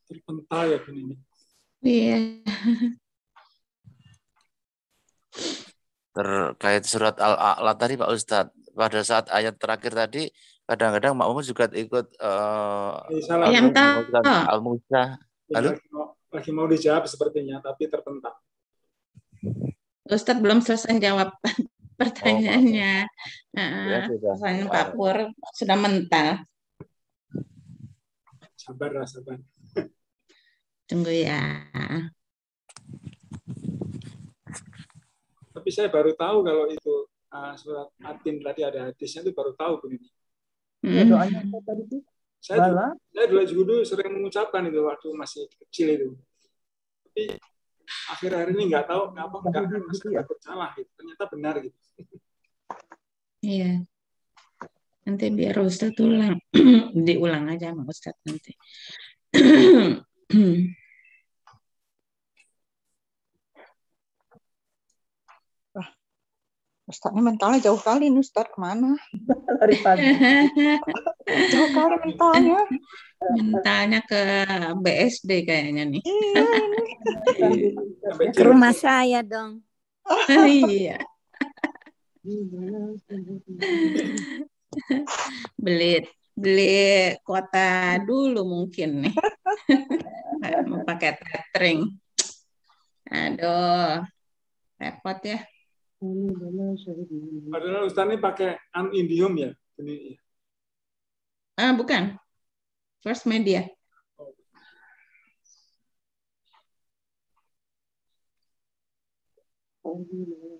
terpental ya ini.
Iya.
Terkait surat Al-A'la tadi Pak Ustadz, pada saat ayat terakhir tadi kadang-kadang makmum juga ikut Al-Musa.
Lagi mau dijawab sepertinya, tapi terpental.
Ustadz belum selesai jawab pertanyaannya. Pertanyaan Pak Pur sudah mental.
Sabar.
Tunggu ya.
Tapi saya baru tahu kalau itu surat At-Tin tadi ada hadisnya, itu baru tahu begini.
Doanya apa tadi tuh?
Saya dulu sering mengucapkan itu waktu masih kecil itu. Tapi akhir-akhir ini nggak tahu kenapa nggak salah gitu. Ternyata benar gitu.
Iya. Nanti biar Ustadz diulang aja sama Ustadz nanti.
Ustadznya mentalnya jauh kali nih, Ustadz kemana?
Dari pagi.
Jauh kali mentalnya.
Mentalnya ke BSD kayaknya nih.
Iya ini.
Sampai
Ke rumah saya dong.
Iya, beli beli kuota dulu mungkin nih. Mau pakai tethering. Aduh, repot ya.
Padahal Ustaz ini pakai Indium ya. Ini.
Bukan. First Media.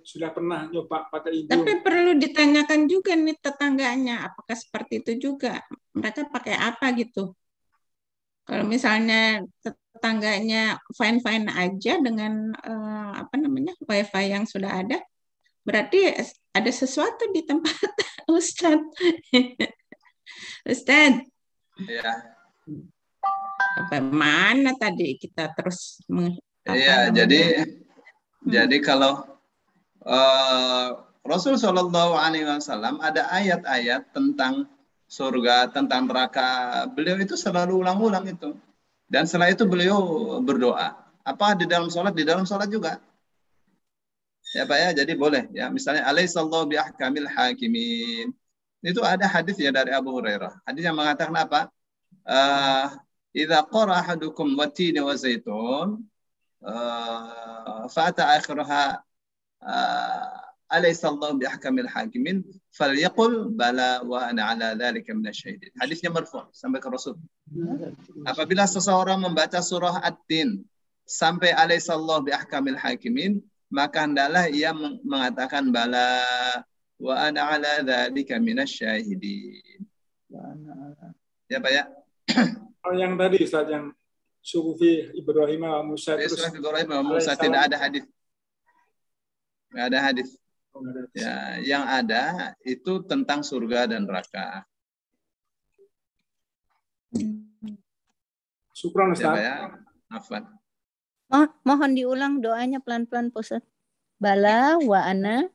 Sudah pernah nyoba pakai Indium.
Tapi perlu ditanyakan juga nih tetangganya, apakah seperti itu juga? Mereka pakai apa gitu? Kalau misalnya tetangganya fine-fine aja dengan apa namanya WiFi yang sudah ada, berarti ada sesuatu di tempat Ustadz. Ustadz,
Ya.
apa mana tadi kita terus
Iya, jadi kalau Rasul Shallallahu Alaihi Wasallam ada ayat-ayat tentang surga, tentang neraka. Beliau itu selalu ulang-ulang itu. Dan setelah itu beliau berdoa. Apa di dalam sholat? Di dalam sholat juga. Ya Pak ya, jadi boleh. Ya, misalnya alaihissallahu bi ahkamil hakimin. Itu ada hadis ya dari Abu Hurairah. Hadis yang mengatakan apa? Idza qara ahadukum watin wa zaitun fa'ata akhiraha alaihissallahu bi ahkamil hakimin falyaqul bala wa ana ala dzalika minasyahidin. Hadisnya marfu' sampai ke Rasul. Apabila seseorang membaca surah At-Tin sampai alaihissallahu bi ahkamil hakimin, maka hendaklah ia mengatakan bala wa ana ala dzalika minasyahidin. Ya Pak ya.
Oh, yang tadi Ustaz yang sufi Ibrahim wa Musa terus
Ibrahim wa Musa tidak ada hadis. Enggak ada hadis. Ya, yang ada itu tentang surga dan neraka.
Syukran Ustaz.
Ya, Afwan.
Mohon diulang doanya pelan-pelan Pak Ustaz. Bala wa ana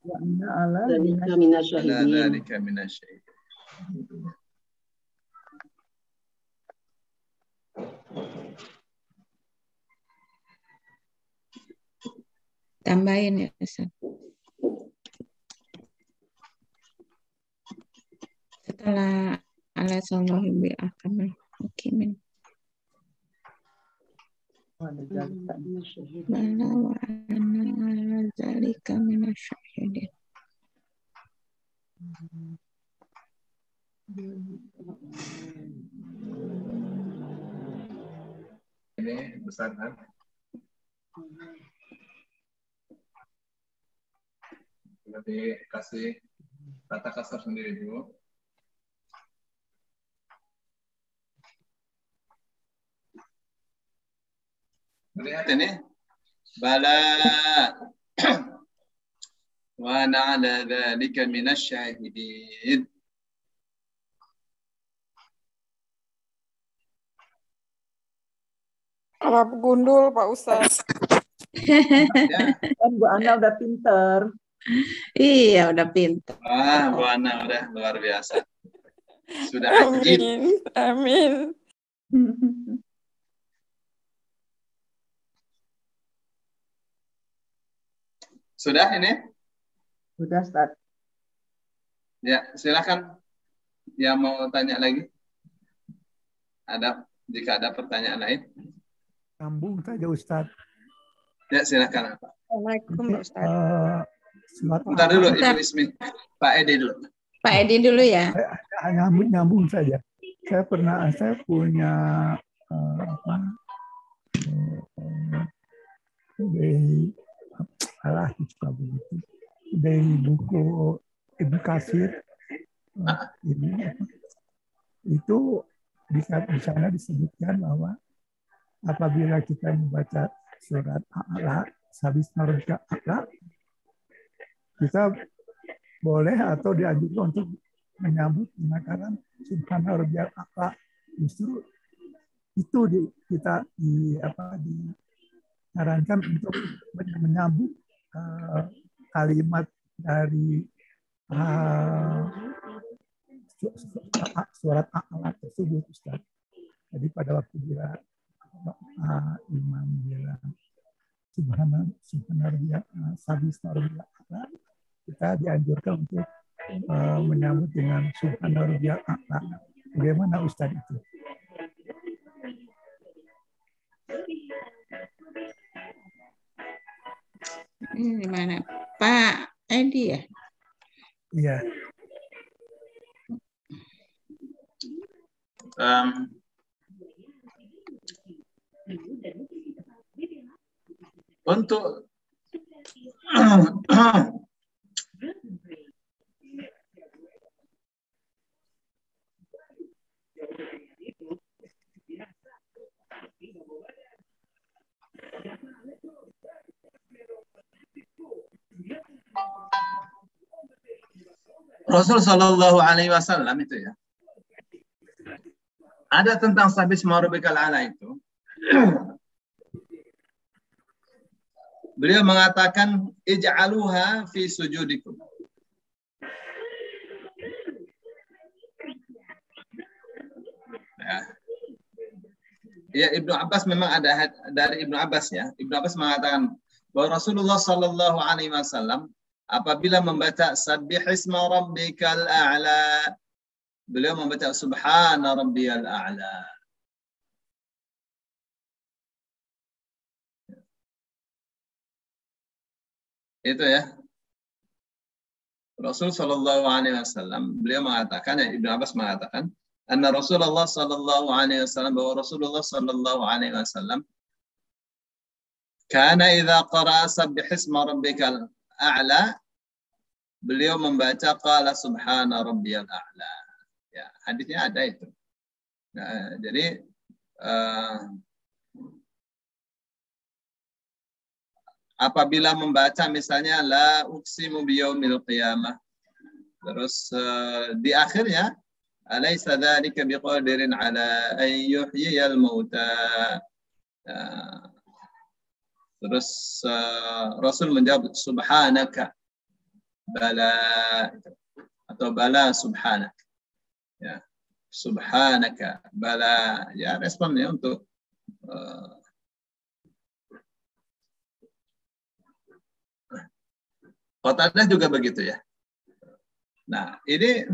Ala dzalika minasyahidin.
tambahin ya Ustaz. Setelah alaihissallahu bi ahkamil hakimin. Bala wa ana ala dzalika minasyahidin.
Ini besar kan? Berarti kasih kata kasar sendiri dulu. Lihat ini. Bala wa ana ala dzalika minasyahidin.
Arab gundul Pak Ustaz.
Ya.
Kan Bu Ana udah pinter.
Iya, udah pintar.
Bu Ana udah luar biasa. Sudah ajib.
Amin.
Sudah ini?
Sudah Ustaz.
Ya, silakan. Yang mau tanya lagi? Jika ada pertanyaan lain?
Sambung saja Ustaz.
Ya, silakan.
Assalamualaikum Pak Ustaz.
Bentar dulu, Ibu Ismi. Pak Edi dulu.
Pak Edi dulu ya.
Nyambung saja. Saya punya dari buku Ibnu Katsir ini itu di sana disebutkan bahwa apabila kita membaca surat A'la, habis naruhnya A'la, kita boleh atau dianjurkan untuk menyambut mengatakan Subhana Rabbiyal A'la. Justru itu kita disarankan untuk menyambut kalimat dari surat A'la tersebut, Ustaz. Jadi pada waktu bila imam bilang subhanallah sabisnallah, kita dianjurkan untuk menyambut dengan subhanallah. Bagaimana Ustaz itu?
Ini gimana? Pak Edi ya?
Iya.
Untuk Rasul Shallallahu Alaihi Wasallam itu ya, ada tentang sabisma rabbikal a'la itu. Beliau mengatakan ij'aluha fi sujudikum. Ya, Ibnu Abbas memang ada dari Ibnu Abbas ya. Ibnu Abbas mengatakan bahwa Rasulullah Shallallahu Alaihi Wasallam apabila membaca Sabbihisma rabbikal a'la, beliau membaca Subhana rabbiyal a'la. Itu ya. Rasul Shallallahu Alaihi Wasallam beliau mengatakan, ya, Ibnu Abbas mengatakan, anna Rasulullah Shallallahu Alaihi Wasallam, bahwa Rasulullah Shallallahu Alaihi Wasallam kana idza qara'a sabbihisma rabbikal a'la, beliau membaca qala subhana rabbiyal a'la. Ya, hadisnya ada itu. Nah, jadi apabila membaca misalnya la uqsimu biyaumil qiyamah, terus di akhirnya alaysa dzalika biqadirin ala an yuhyiyal mauta, terus Rasul menjawab subhanaka bala, atau bala subhanak, ya, subhanaka bala, ya, responnya untuk Qatadah juga begitu ya. Nah, ini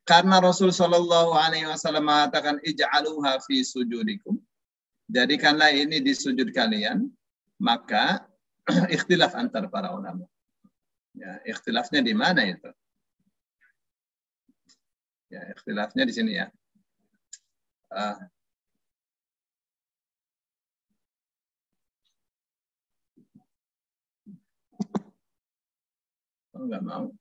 karena Rasul Shallallahu Alaihi Wasallam mengatakan ij'aluha fi sujudikum, jadikanlah ini di sujud kalian, maka ikhtilaf antar para ulama. Ya, ikhtilafnya di mana itu? Ya, ikhtilafnya di sini ya. Enggak mau.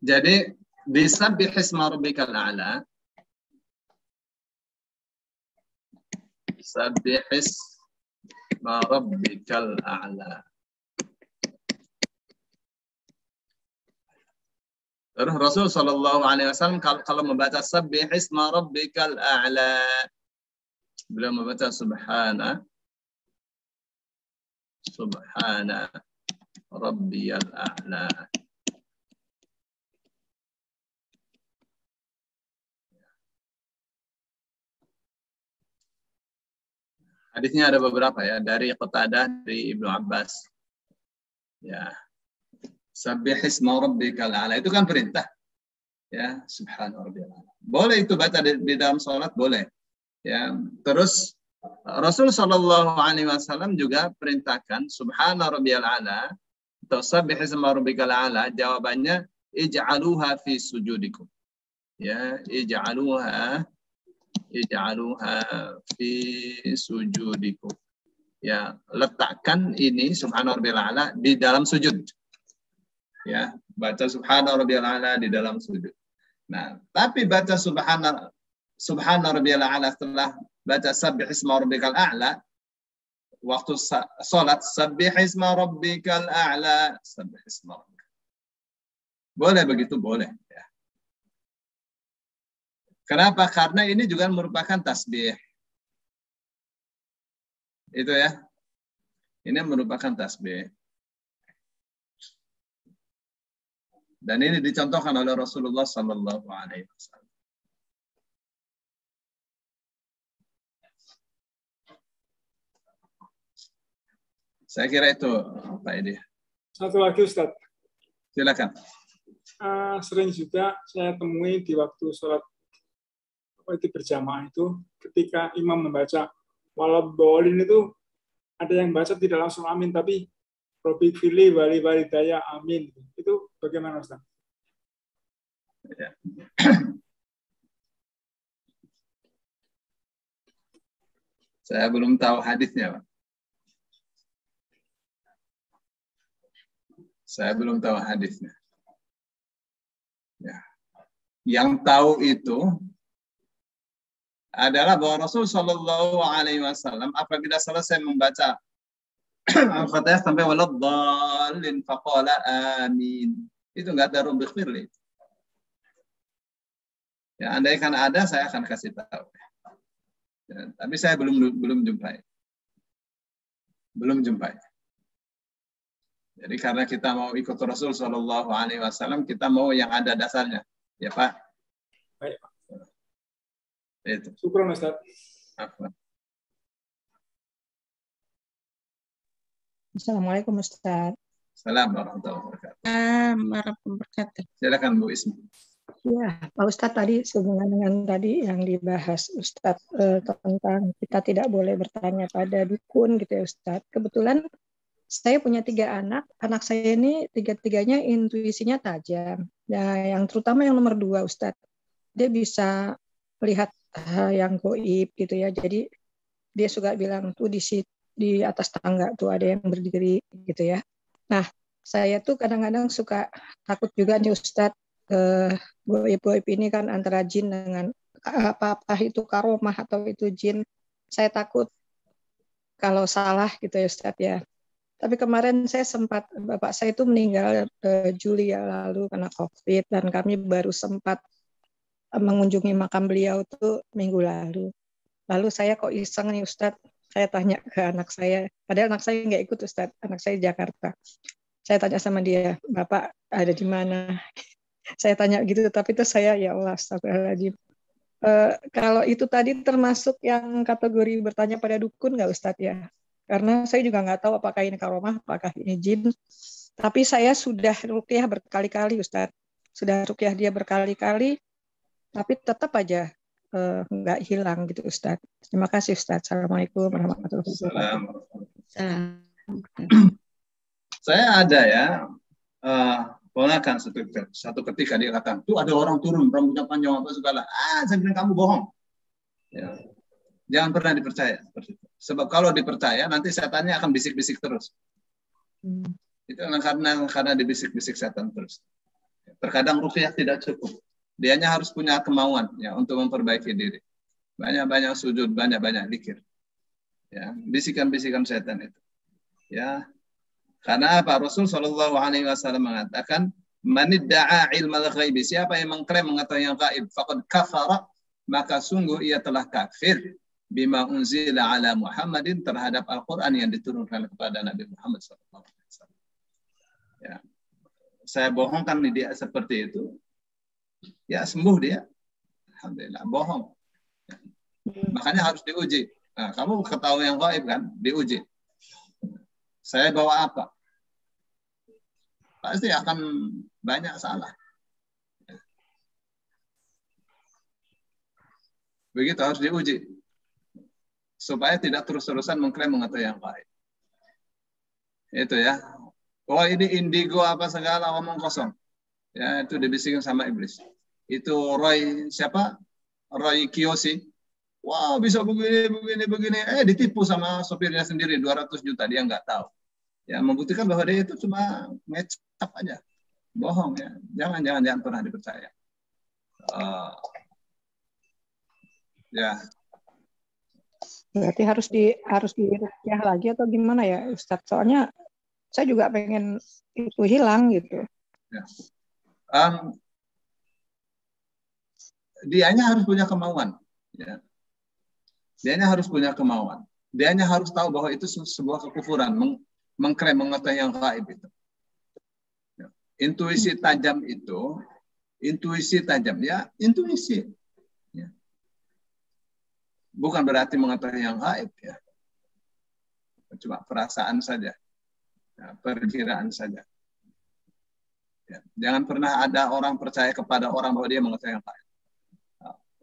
Jadi bisabbihis rabbikal a'la, sabbihis rabbikal a'la. Terus Rasul Shallallahu Alaihi Wasallam kalau membaca Sabbihisma rabbikal a'la, beliau membaca Subhana rabbiyal a'la. Hadisnya ada beberapa ya, dari Qatadah, dari Ibnu Abbas. Ya. Sabbihisma rabbikal a'la, itu kan perintah. Ya, subhana rabbiyal a'la. Boleh itu baca di dalam salat, boleh. Ya, terus Rasul Shallallahu Alaihi Wasallam juga perintahkan subhana rabbiyal a'la atau sabbihisma rabbikal a'la, jawabannya ij'aluha fi sujudikum. Ya, ij'aluha fi sujudikum. Ya, letakkan ini subhana rabbiyal a'la di dalam sujud. Ya, baca subhana rabbiyal a'la di dalam sujud. Nah, tapi baca subhana rabbiyal a'la setelah baca sabbihisma rabbikal a'la, waktu salat sabbihisma rabbikal a'la, sabbihisma rabbikal. Boleh begitu, boleh ya. Kenapa? Karena ini juga merupakan tasbih. Itu ya. Ini merupakan tasbih. Dan ini dicontohkan oleh Rasulullah Sallallahu Alaihi Wasallam. Saya kira itu Pak Edi.
Satu lagi Ustaz.
Silakan.
Sering juga saya temui di waktu sholat itu berjamaah itu, ketika imam membaca waladhdallin itu ada yang baca tidak langsung amin, tapi Robbik fili wali walidaya amin. Itu bagaimana Ustaz?
Ya. Saya belum tahu hadisnya, Pak. Saya belum tahu hadisnya. Ya. Yang tahu itu adalah bahwa Rasul Shallallahu Alaihi Wasallam apabila selesai membaca Al-Fatihah sampai waladhdallin faqala amin. Itu enggak ada Robbik firli. Ya, andaikan ada saya akan kasih tahu. Ya, tapi saya belum jumpai. Belum jumpai. Jadi karena kita mau ikut Rasul Shallallahu Alaihi Wasallam, kita mau yang ada dasarnya, ya Pak.
Baik.
Itu.
Syukran Ustaz.
Assalamualaikum Ustaz.
Assalamualaikum warahmatullahi wabarakatuh.
Warahmatullahi wabarakatuh.
Silakan Bu Ismi.
Ya, Pak Ustadz tadi sehubungan dengan tadi yang dibahas Ustadz tentang kita tidak boleh bertanya pada dukun gitu ya Ustadz. Kebetulan saya punya 3 anak. Anak saya ini 3-tiganya intuisinya tajam. Ya, yang terutama yang nomor 2 Ustadz. Dia bisa melihat hal yang goib gitu ya. Jadi dia suka bilang tuh di atas tangga tuh ada yang berdiri gitu ya. Nah, saya tuh kadang-kadang suka takut juga nih Ustadz. Goib-goib ini kan antara jin dengan apa itu karomah atau itu jin. Saya takut kalau salah gitu ya Ustadz ya. Tapi kemarin saya sempat, bapak saya itu meninggal Juli ya lalu karena COVID, dan kami baru sempat mengunjungi makam beliau itu minggu lalu. Lalu saya kok iseng nih Ustadz, saya tanya ke anak saya, padahal anak saya nggak ikut Ustadz, anak saya di Jakarta. Saya tanya sama dia, Bapak ada di mana? Saya tanya gitu, tapi itu saya ya Allah astagfirullahaladzim. Kalau itu tadi termasuk yang kategori bertanya pada dukun nggak Ustadz ya? Karena saya juga nggak tahu apakah ini karomah, apakah ini jin. Tapi saya sudah ruqyah berkali-kali Ustadz. Sudah ruqyah dia berkali-kali, tapi tetap aja nggak hilang gitu Ustadz. Terima kasih Ustadz. Assalamualaikum warahmatullahi wabarakatuh.
Saya ada ya, ponakan satu ketika dia katakan, tuh ada orang turun, rambutnya panjang apa segala. Saya bilang kamu bohong. Ya. Jangan pernah dipercaya. Sebab kalau dipercaya, nanti setannya akan bisik-bisik terus. Itu karena dibisik-bisik setan terus. Terkadang ruqyah tidak cukup. Dianya harus punya kemauan ya untuk memperbaiki diri. Banyak-banyak sujud, banyak-banyak zikir. Ya, bisikan-bisikan setan itu. Ya. Karena apa? Rasul Shallallahu Alaihi Wasallam mengatakan, "Manidda'a ilmal ghaibi." Siapa yang mengklaim mengetahui yang gaib, faqad kafara, maka sungguh ia telah kafir bima unzila ala Muhammadin, terhadap Al-Quran yang diturunkan kepada Nabi Muhammad SAW. Ya. Saya bohongkan dia seperti itu, ya sembuh dia. Alhamdulillah, bohong. Ya. Makanya harus diuji. Nah, kamu ketahui yang gaib kan? Diuji. Saya bawa apa? Pasti akan banyak salah. Begitu harus diuji. Supaya tidak terus-terusan mengklaim mengetahui yang gaib. Itu ya. Oh ini indigo apa segala omong kosong. Ya itu dibisikin sama iblis. Itu Roy siapa? Roy Kiyoshi. Wah bisa begini. Ditipu sama sopirnya sendiri 200 juta dia nggak tahu. Ya membuktikan bahwa dia itu cuma ngecap aja. Bohong ya. Jangan pernah dipercaya. Ya.
Berarti harus diruqyah lagi atau gimana ya Ustadz? Soalnya saya juga pengen itu hilang gitu.
Ya. dianya harus punya kemauan. Ya. Dianya harus punya kemauan. Dianya harus tahu bahwa itu sebuah kekufuran, mengklaim mengetahui yang gaib itu. Ya. Intuisi tajam itu, intuisi tajam ya, intuisi. Ya. Bukan berarti mengetahui yang gaib ya. Cuma perasaan saja, ya, perkiraan saja. Ya. Jangan pernah ada orang percaya kepada orang bahwa dia mengetahui yang gaib.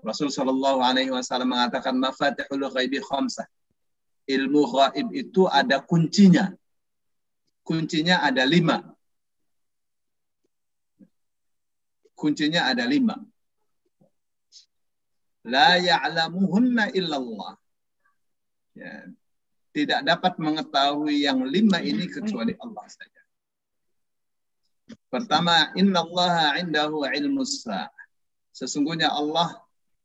Rasul Shallallahu Alaihi Wasallam mengatakan mafatihul ghaibi khamsah. Ilmu gaib itu ada kuncinya. Kuncinya ada 5. Kuncinya ada 5. La ya'lamuhunna illallah. Ya. Tidak dapat mengetahui yang 5 ini kecuali Allah saja. Pertama, innallaha indahu ilmus sa'ah. Sesungguhnya Allah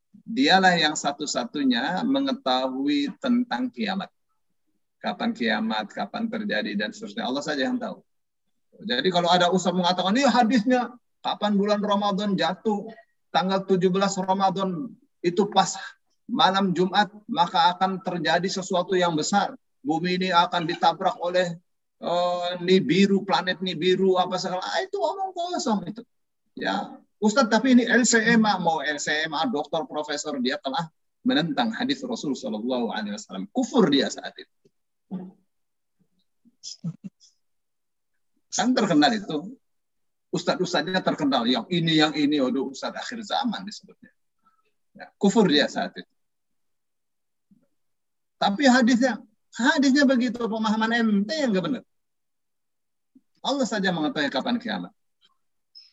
dialah yang satu-satunya mengetahui tentang kiamat. Kapan kiamat, kapan terjadi, dan seterusnya. Allah saja yang tahu. Jadi kalau ada ustaz mengatakan, ini hadisnya, kapan bulan Ramadan jatuh, tanggal 17 Ramadan, itu pas malam Jumat, maka akan terjadi sesuatu yang besar. Bumi ini akan ditabrak oleh Nibiru, planet Nibiru, apa segala. Itu omong kosong itu. Ya, Ustadz, tapi ini LCMA, mau LCMA, doktor, profesor, dia telah menentang hadis Rasul Shallallahu Alaihi Wasallam. Kufur dia saat itu. Kan terkenal itu. Ustadz-ustadznya terkenal. Yang ini, waduh, Ustadz akhir zaman disebutnya. Ya, kufur dia saat itu. Tapi hadisnya begitu, pemahaman ente yang nggak benar. Allah saja mengetahui kapan kiamat.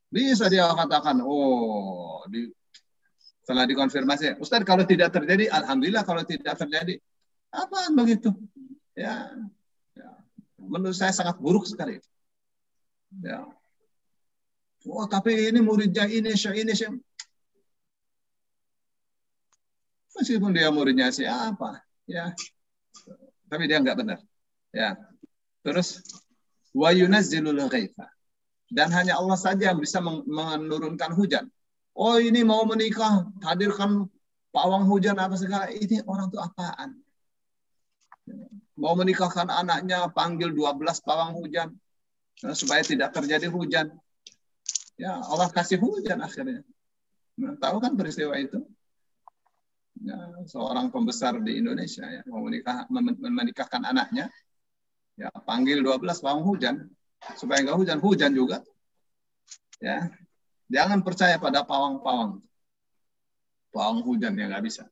Bisa dia katakan, setelah dikonfirmasi, Ustaz, kalau tidak terjadi, alhamdulillah. Kalau tidak terjadi, apaan begitu? Ya, menurut saya sangat buruk sekali. Ya. Tapi ini muridnya ini. Meskipun dia muridnya siapa, ya, tapi dia nggak benar. Ya. Terus, wa yunazzilul ghaitha. Dan hanya Allah saja yang bisa menurunkan hujan. Oh, ini mau menikah, hadirkan pawang hujan apa segala. Ini orang itu apaan? Mau menikahkan anaknya, panggil 12 pawang hujan. Supaya tidak terjadi hujan. Ya, Allah kasih hujan akhirnya. Nah, tahu kan peristiwa itu? Ya, seorang pembesar di Indonesia ya, mau menikahkan anaknya. Ya, panggil 12 pawang hujan. Supaya nggak hujan juga. Ya, jangan percaya pada pawang hujan yang nggak bisa.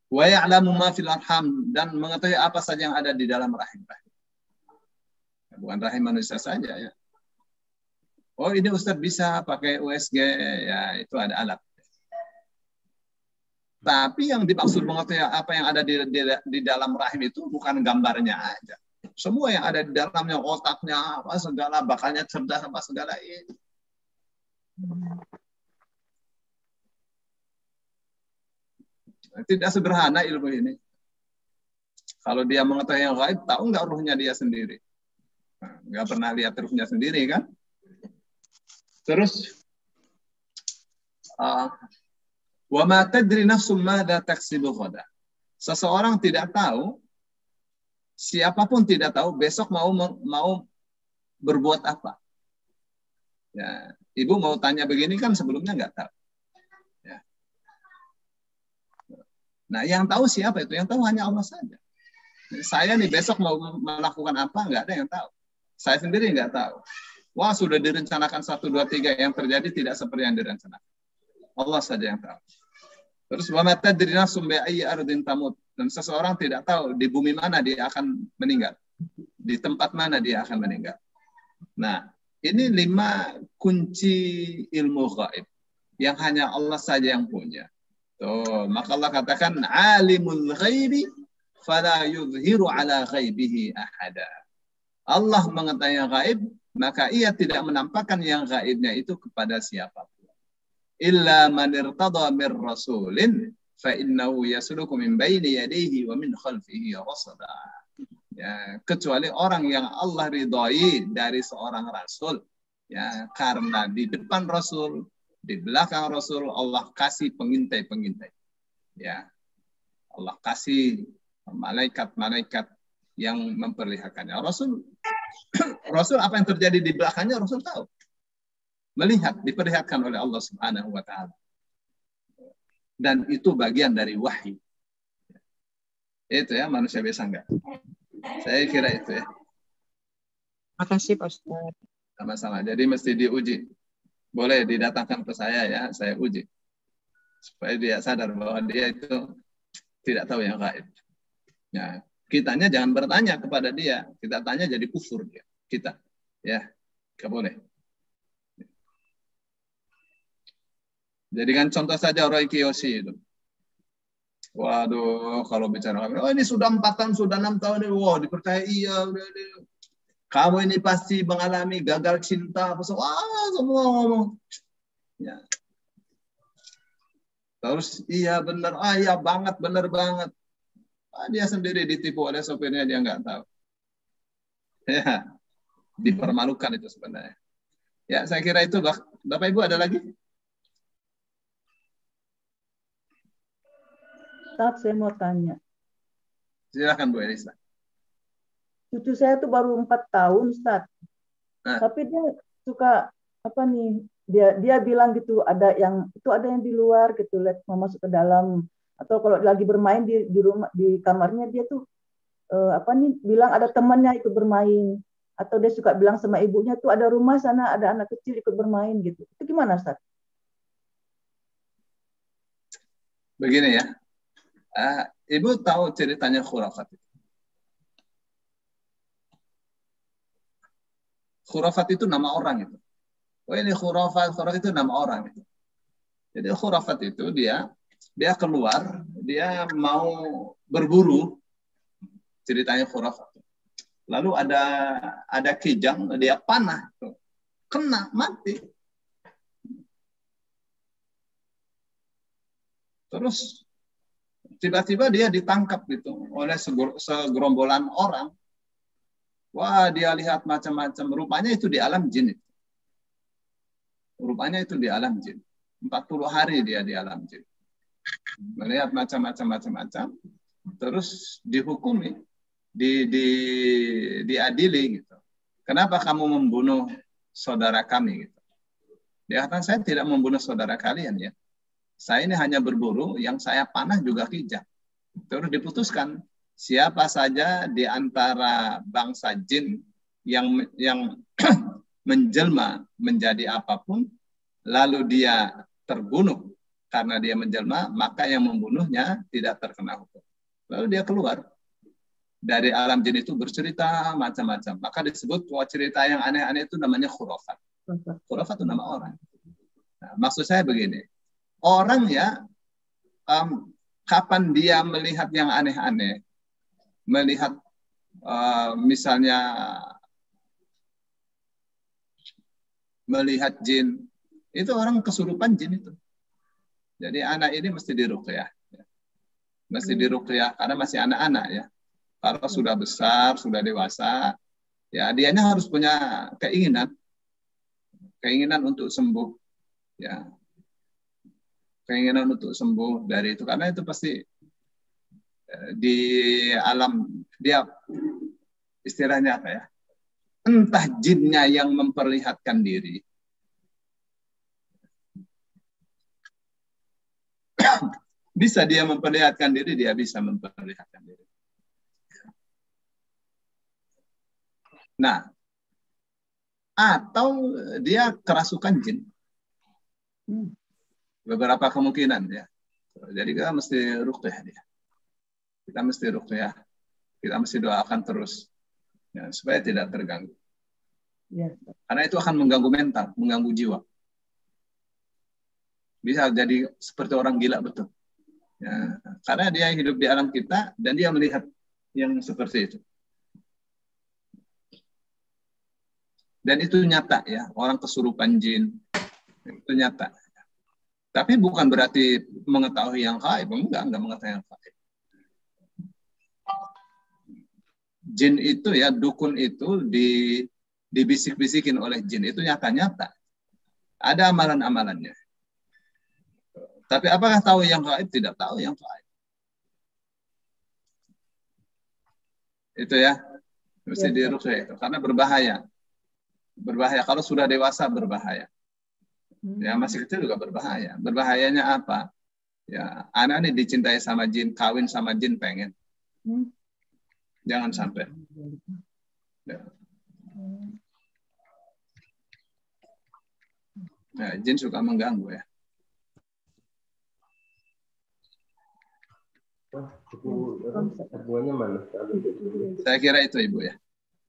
Wa ya'lamu ma fil arham, dan mengetahui apa saja yang ada di dalam rahim. Bukan rahim manusia saja ya. Oh, ini Ustadz bisa pakai USG, ya itu ada alat. Tapi yang dimaksud mengetahui apa yang ada di dalam rahim itu bukan gambarnya aja. Semua yang ada di dalamnya, otaknya, apa segala, bakalnya cerdas, apa segala ini. Tidak sederhana ilmu ini. Kalau dia mengetahui yang gaib, tahu nggak ruhnya dia sendiri? Nggak pernah lihat ruhnya sendiri kan? Terus, wa ma tadri nafsum madza taksibu ghadan. Seseorang tidak tahu, siapapun tidak tahu besok mau berbuat apa. Ya, ibu mau tanya begini kan sebelumnya nggak tahu. Ya. Nah, yang tahu siapa itu? Yang tahu hanya Allah saja. Saya nih besok mau melakukan apa nggak ada yang tahu. Saya sendiri nggak tahu. Wah, sudah direncanakan 1, 2, 3, yang terjadi tidak seperti yang direncanakan. Allah saja yang tahu. Terus wa ma tadri nafsum bi ayyi ardin tamut. Dan seseorang tidak tahu di bumi mana dia akan meninggal. Di tempat mana dia akan meninggal. Nah, ini 5 kunci ilmu gaib yang hanya Allah saja yang punya. Tuh, maka Allah katakan alimul ghaibi fala yuzhiru ala ghaibihi ahada. Allah mengetahui yang gaib, maka ia tidak menampakkan yang gaibnya itu kepada siapapun. Illa man irtada mir rasulin fa innahu yasluku min baini yadayhi wa min khalfihi rasada. Ya, kecuali orang yang Allah ridhai dari seorang rasul, ya, karena di depan rasul, Di belakang Rasul Allah kasih pengintai-pengintai. Ya. Allah kasih malaikat-malaikat yang memperlihatkannya. Rasul apa yang terjadi di belakangnya Rasul tahu. Melihat, diperlihatkan oleh Allah Subhanahu wa taala. Dan itu bagian dari wahyu. Itu ya, manusia biasa enggak? Saya kira itu ya.
Makasih Pak Ustadz.
Sama-sama. Jadi mesti diuji. Boleh didatangkan ke saya ya, saya uji. Supaya dia sadar bahwa dia itu tidak tahu yang gaib. Ya, kitanya jangan bertanya kepada dia. Kita tanya jadi kufur dia. Kita. Ya, nggak boleh. Jadikan contoh saja Roy Kiyoshi itu. Waduh, kalau bicara oh ini sudah 4 tahun, sudah 6 tahun, wow, dipercaya iya, udah. Kamu ini pasti mengalami gagal cinta, wah, semua ngomong. Ya. Terus iya benar, iya banget, benar banget. Dia sendiri ditipu oleh sopirnya, dia nggak tahu. Ya, dipermalukan itu sebenarnya. Ya, saya kira itu, Bapak Ibu ada lagi?
Ustaz, saya mau tanya.
Silakan Bu Elisa.
Cucu saya tuh baru 4 tahun, Ustaz. Tapi dia suka dia bilang gitu, ada yang di luar gitu, lihat mau masuk ke dalam. Atau kalau lagi bermain di rumah, di kamarnya dia tuh bilang ada temannya ikut bermain. Atau dia suka bilang sama ibunya tuh ada rumah sana, ada anak kecil ikut bermain gitu. Itu gimana, Ustaz?
Begini ya. Ibu tahu ceritanya khurafat itu? Khurafat itu nama orang itu. Oh ini khurafat itu nama orang itu. Jadi khurafat itu dia keluar, dia mau berburu. Ceritanya khurafat. Lalu ada kijang, dia panah, kena mati. Terus tiba-tiba dia ditangkap gitu oleh segerombolan orang. Wah, dia lihat macam-macam. Rupanya itu di alam jin. Rupanya itu di alam jin. 40 hari dia di alam jin. Melihat macam-macam. Terus dihukumi. Diadili gitu. Kenapa kamu membunuh saudara kami? Gitu. Dia katakan, saya tidak membunuh saudara kalian ya. Saya ini hanya berburu, yang saya panah juga kijang. Terus diputuskan. Siapa saja di antara bangsa jin yang menjelma menjadi apapun, lalu dia terbunuh karena dia menjelma, maka yang membunuhnya tidak terkena hukum. Lalu dia keluar dari alam jin itu bercerita macam-macam. Maka disebut bahwa cerita yang aneh-aneh itu namanya khurafat. Khurafat itu nama orang. Nah, maksud saya begini, orang ya kapan dia melihat yang aneh-aneh, melihat misalnya melihat jin, itu orang kesurupan jin itu. Jadi anak ini mesti diruqyah. Mesti diruqyah karena masih anak-anak ya. Kalau sudah besar, sudah dewasa, ya dianya harus punya keinginan untuk sembuh. Ya. Keinginan untuk sembuh dari itu, karena itu pasti di alam dia istilahnya apa ya, entah jinnya yang memperlihatkan diri bisa dia memperlihatkan diri, dia bisa memperlihatkan diri. Nah, atau dia kerasukan jin. Beberapa kemungkinan ya. Jadi kita mesti ruqyah dia. Kita mesti ruqyah. Kita mesti doakan terus ya, supaya tidak terganggu. Ya. Karena itu akan mengganggu mental, mengganggu jiwa. Bisa jadi seperti orang gila betul. Ya, karena dia hidup di alam kita dan dia melihat yang seperti itu. Dan itu nyata ya, orang kesurupan jin itu nyata. Tapi bukan berarti mengetahui yang gaib, enggak mengetahui yang gaib. Jin itu ya, dukun itu dibisik-bisikin oleh jin, itu nyata-nyata. Ada amalan-amalannya. Tapi apakah tahu yang gaib? Tidak tahu yang gaib. Itu ya, mesti diruqyah itu karena berbahaya. Berbahaya kalau sudah dewasa berbahaya. Ya masih kecil juga berbahaya. Berbahayanya apa? Ya anak ini dicintai sama jin, kawin sama jin pengen. Jangan sampai. Ya. Nah, jin suka mengganggu ya.
Hubungannya mana?
Saya kira itu Ibu ya.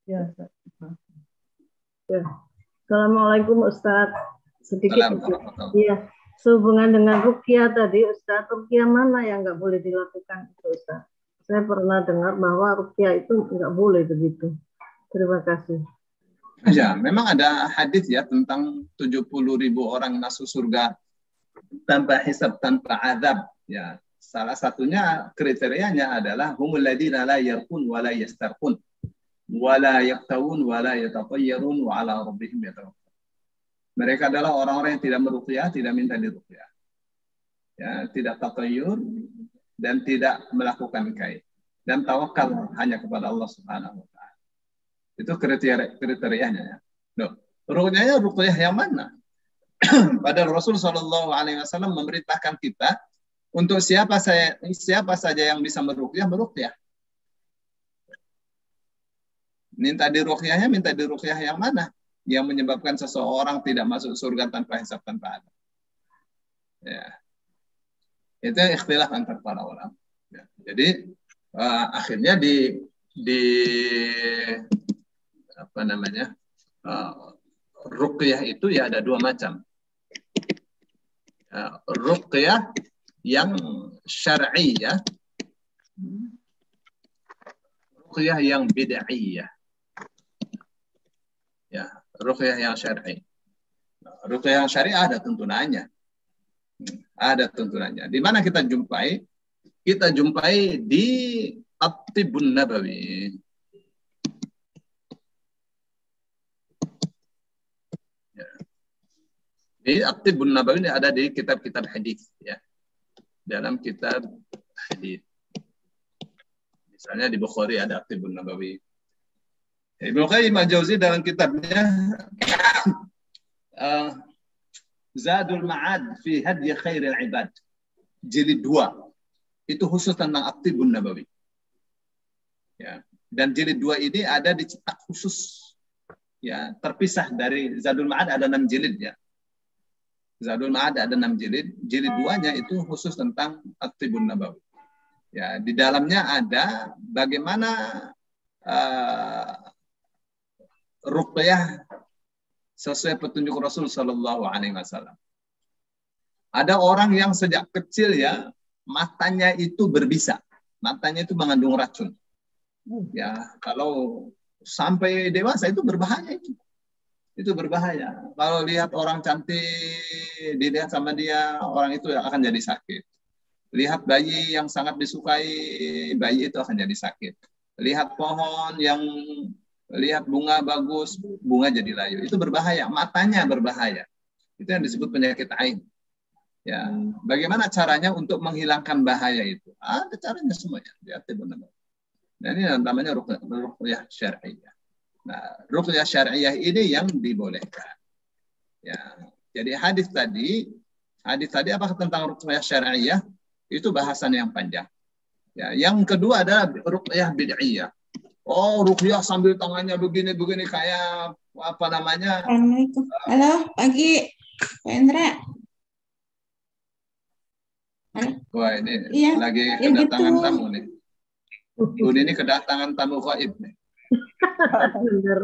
Ya. Assalamualaikum Ustaz. Sedikit. Iya. Sehubungan dengan ruqyah tadi, Ustaz, ruqyah mana yang nggak boleh dilakukan itu, Ustaz? Saya pernah dengar bahwa ruqyah itu nggak boleh begitu. Terima kasih.
Ya, memang ada hadis ya tentang 70.000 orang masuk surga tanpa hisab, tanpa azab. Ya, salah satunya kriterianya adalah humul ladzina la yarqun wa la yastarqun wa la yaqtawun wa la yatatayyarun wa ala rabbihim yatawakkalun. Mereka adalah orang-orang yang tidak meruqyah, tidak minta diruqyah. Ya, tidak tatayyur dan tidak melakukan kaid dan tawakal hanya kepada Allah Subhanahu wa taala. Itu kriterianya ya. Loh, ruqyahnya ruqyah yang mana? Padahal Rasul Shallallahu Alaihi Wasallam memerintahkan kita untuk siapa saja yang bisa meruqyah, meruqyah. Minta diruqyah yang mana? Yang menyebabkan seseorang tidak masuk surga tanpa hisab, tanpa adab. Ya. Itu ikhtilaf antar para ulama. Ya. Jadi akhirnya di apa namanya? Ruqyah itu ya ada dua macam. Ruqyah yang syar'iyah, ruqyah yang bid'iyah. Ya, ruqyah yang syar'i. Ruqyah yang syar'i ada tuntunannya. Ada tuntunannya. Di mana kita jumpai? Kita jumpai di At-Tibbun Nabawi. Ya. Di At-Tibbun Nabawi ini ada di kitab-kitab hadis ya. Dalam kitab hadis. Misalnya di Bukhari ada At-Tibbun Nabawi. Ibnu Qayyim al-Jauzi dalam kitabnya Zadul Ma'ad fi Hadyi Khairil Ibad jilid 2 itu khusus tentang At-Tibbun Nabawi. Ya, dan jilid 2 ini ada dicetak khusus ya, terpisah dari Zadul Ma'ad ada 6 jilid ya. Zadul Ma'ad ada 6 jilid, jilid 2-nya itu khusus tentang At-Tibbun Nabawi. Ya, di dalamnya ada bagaimana ruqyah sesuai petunjuk Rasul Shallallahu Alaihi Wasallam. Ada orang yang sejak kecil ya matanya itu berbisa, matanya itu mengandung racun. Ya kalau sampai dewasa itu berbahaya itu berbahaya. Kalau lihat orang cantik, dilihat sama dia, orang itu akan jadi sakit. Lihat bayi yang sangat disukai, bayi itu akan jadi sakit. Lihat pohon yang lihat bunga bagus, bunga jadi layu. Itu berbahaya, matanya berbahaya. Itu yang disebut penyakit ain. Ya, bagaimana caranya untuk menghilangkan bahaya itu? Ada caranya semuanya. Nah, ini namanya ruqyah syar'iyah. Nah, ruqyah syar'iyah ini yang dibolehkan. Ya, jadi hadis tadi apa tentang ruqyah syar'iyah? Itu bahasan yang panjang. Ya, yang kedua adalah ruqyah bid'iyah. Oh, ruqyah sambil tangannya begini-begini kayak apa namanya?
Assalamualaikum. Halo, pagi Pak Indra. Halo.
Wah, ini
iya,
lagi
ya
kedatangan
gitu.
tamu nih. Ini kedatangan tamu gaib nih.
Benar.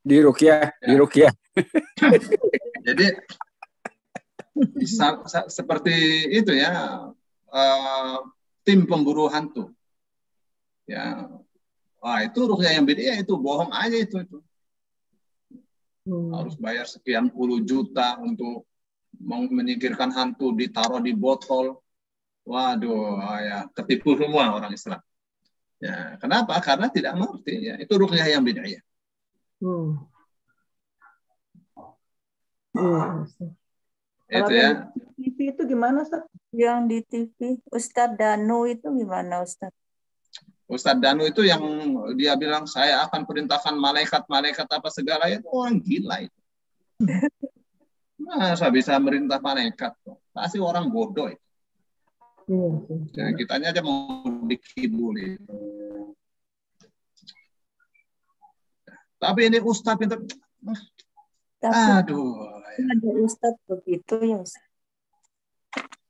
Di ruqyah.
Jadi seperti itu ya. Tim pemburu hantu. Ya. Wah, itu ruqyah yang beda itu bohong aja itu. Harus bayar sekian puluh juta untuk menyingkirkan hantu, ditaruh di botol. Waduh, ya ketipu semua orang Islam. Ya, kenapa? Karena tidak mengerti ya. Itu ruqyah yang beda ya.
Kalau
Itu ya.
di TV itu gimana, Ustaz?
Yang di TV, Ustadz Danu itu gimana, Ustadz?
Ustadz Danu itu yang dia bilang saya akan perintahkan malaikat apa segala, itu orang gila itu. Masa bisa merintah malaikat? Pasti orang bodoh itu. Ya, kitanya aja mau dikibuli. Tapi ini Ustadz pintar. Aduh.
Ada Ustadz begitu ya, Ustadz.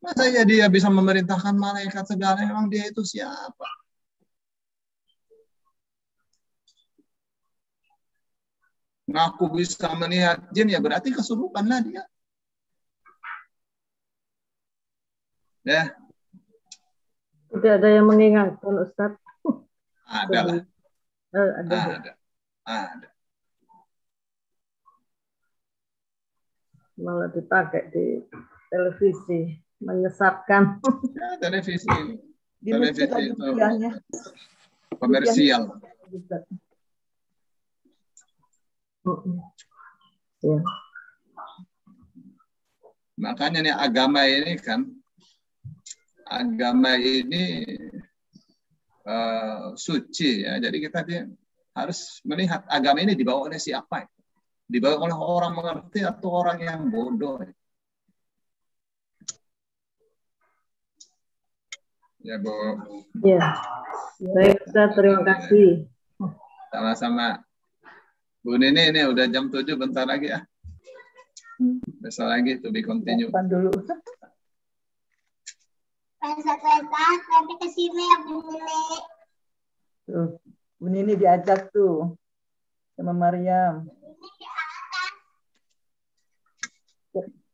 Masa ya dia bisa memerintahkan malaikat segala, memang dia itu siapa? Ngaku bisa melihat jin, ya berarti kesurupan lah dia. Ya.
Tidak ada yang mengingatkan, Ustadz.
Ada lah. Ada.
Malah dipakai di televisi, menyesatkan.
Ya, televisi
Di masjid ada
itu
rukiahnya.
komersial.
Ya.
Makanya nih agama ini kan, suci ya. Jadi kita harus melihat agama ini dibawa oleh siapa? Dibawa oleh orang mengerti atau orang yang bodoh? Ya, Bu.
Ya. Baik, Ustaz, terima kasih.
Sama-sama. Bu Nini, ini udah jam 7, bentar lagi ya. Besok lagi to be continue.
Dulu.
Nanti kesini ya Bu Nini.
Tuh, Bu Nini diajak tuh sama Maryam.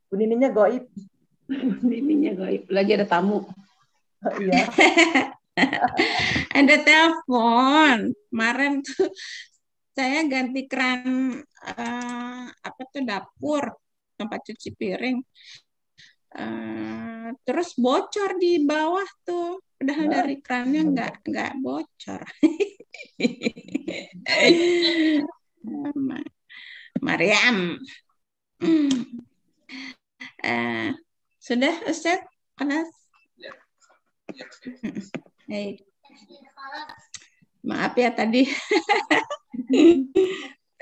Bu Nininya goib.
Nininya goib. Lagi ada tamu.
Oh, iya.
Ada telepon. Kemarin tuh saya ganti keran dapur, tempat cuci piring. Terus bocor di bawah tuh. Padahal dari kerannya nggak bocor. Maryam. Sudah, Ustaz? Panas? Baik. Maaf ya tadi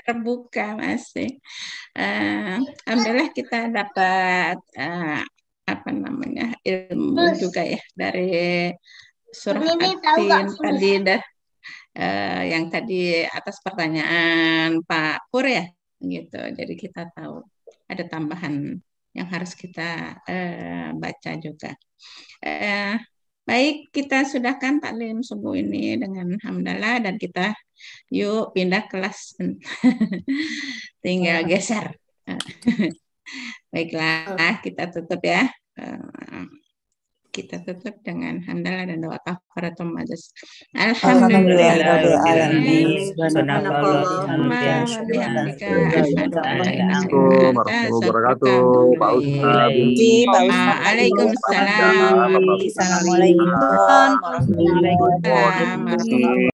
terbuka masih. Alhamdulillah kita dapat ilmu juga ya dari surah At-Tin tadi yang tadi atas pertanyaan Pak Pur ya gitu. Jadi kita tahu ada tambahan yang harus kita baca juga. Baik, kita sudahkan taklim subuh ini dengan hamdalah dan kita yuk pindah kelas. Tinggal geser. Baiklah, kita tutup ya. Kita tutup dengan hamdalah dan doa kafaratul majelis.
Alhamdulillahirobbilalamin.
Waalaikumsalam.
Assalamualaikum warahmatullahi wabarakatuh.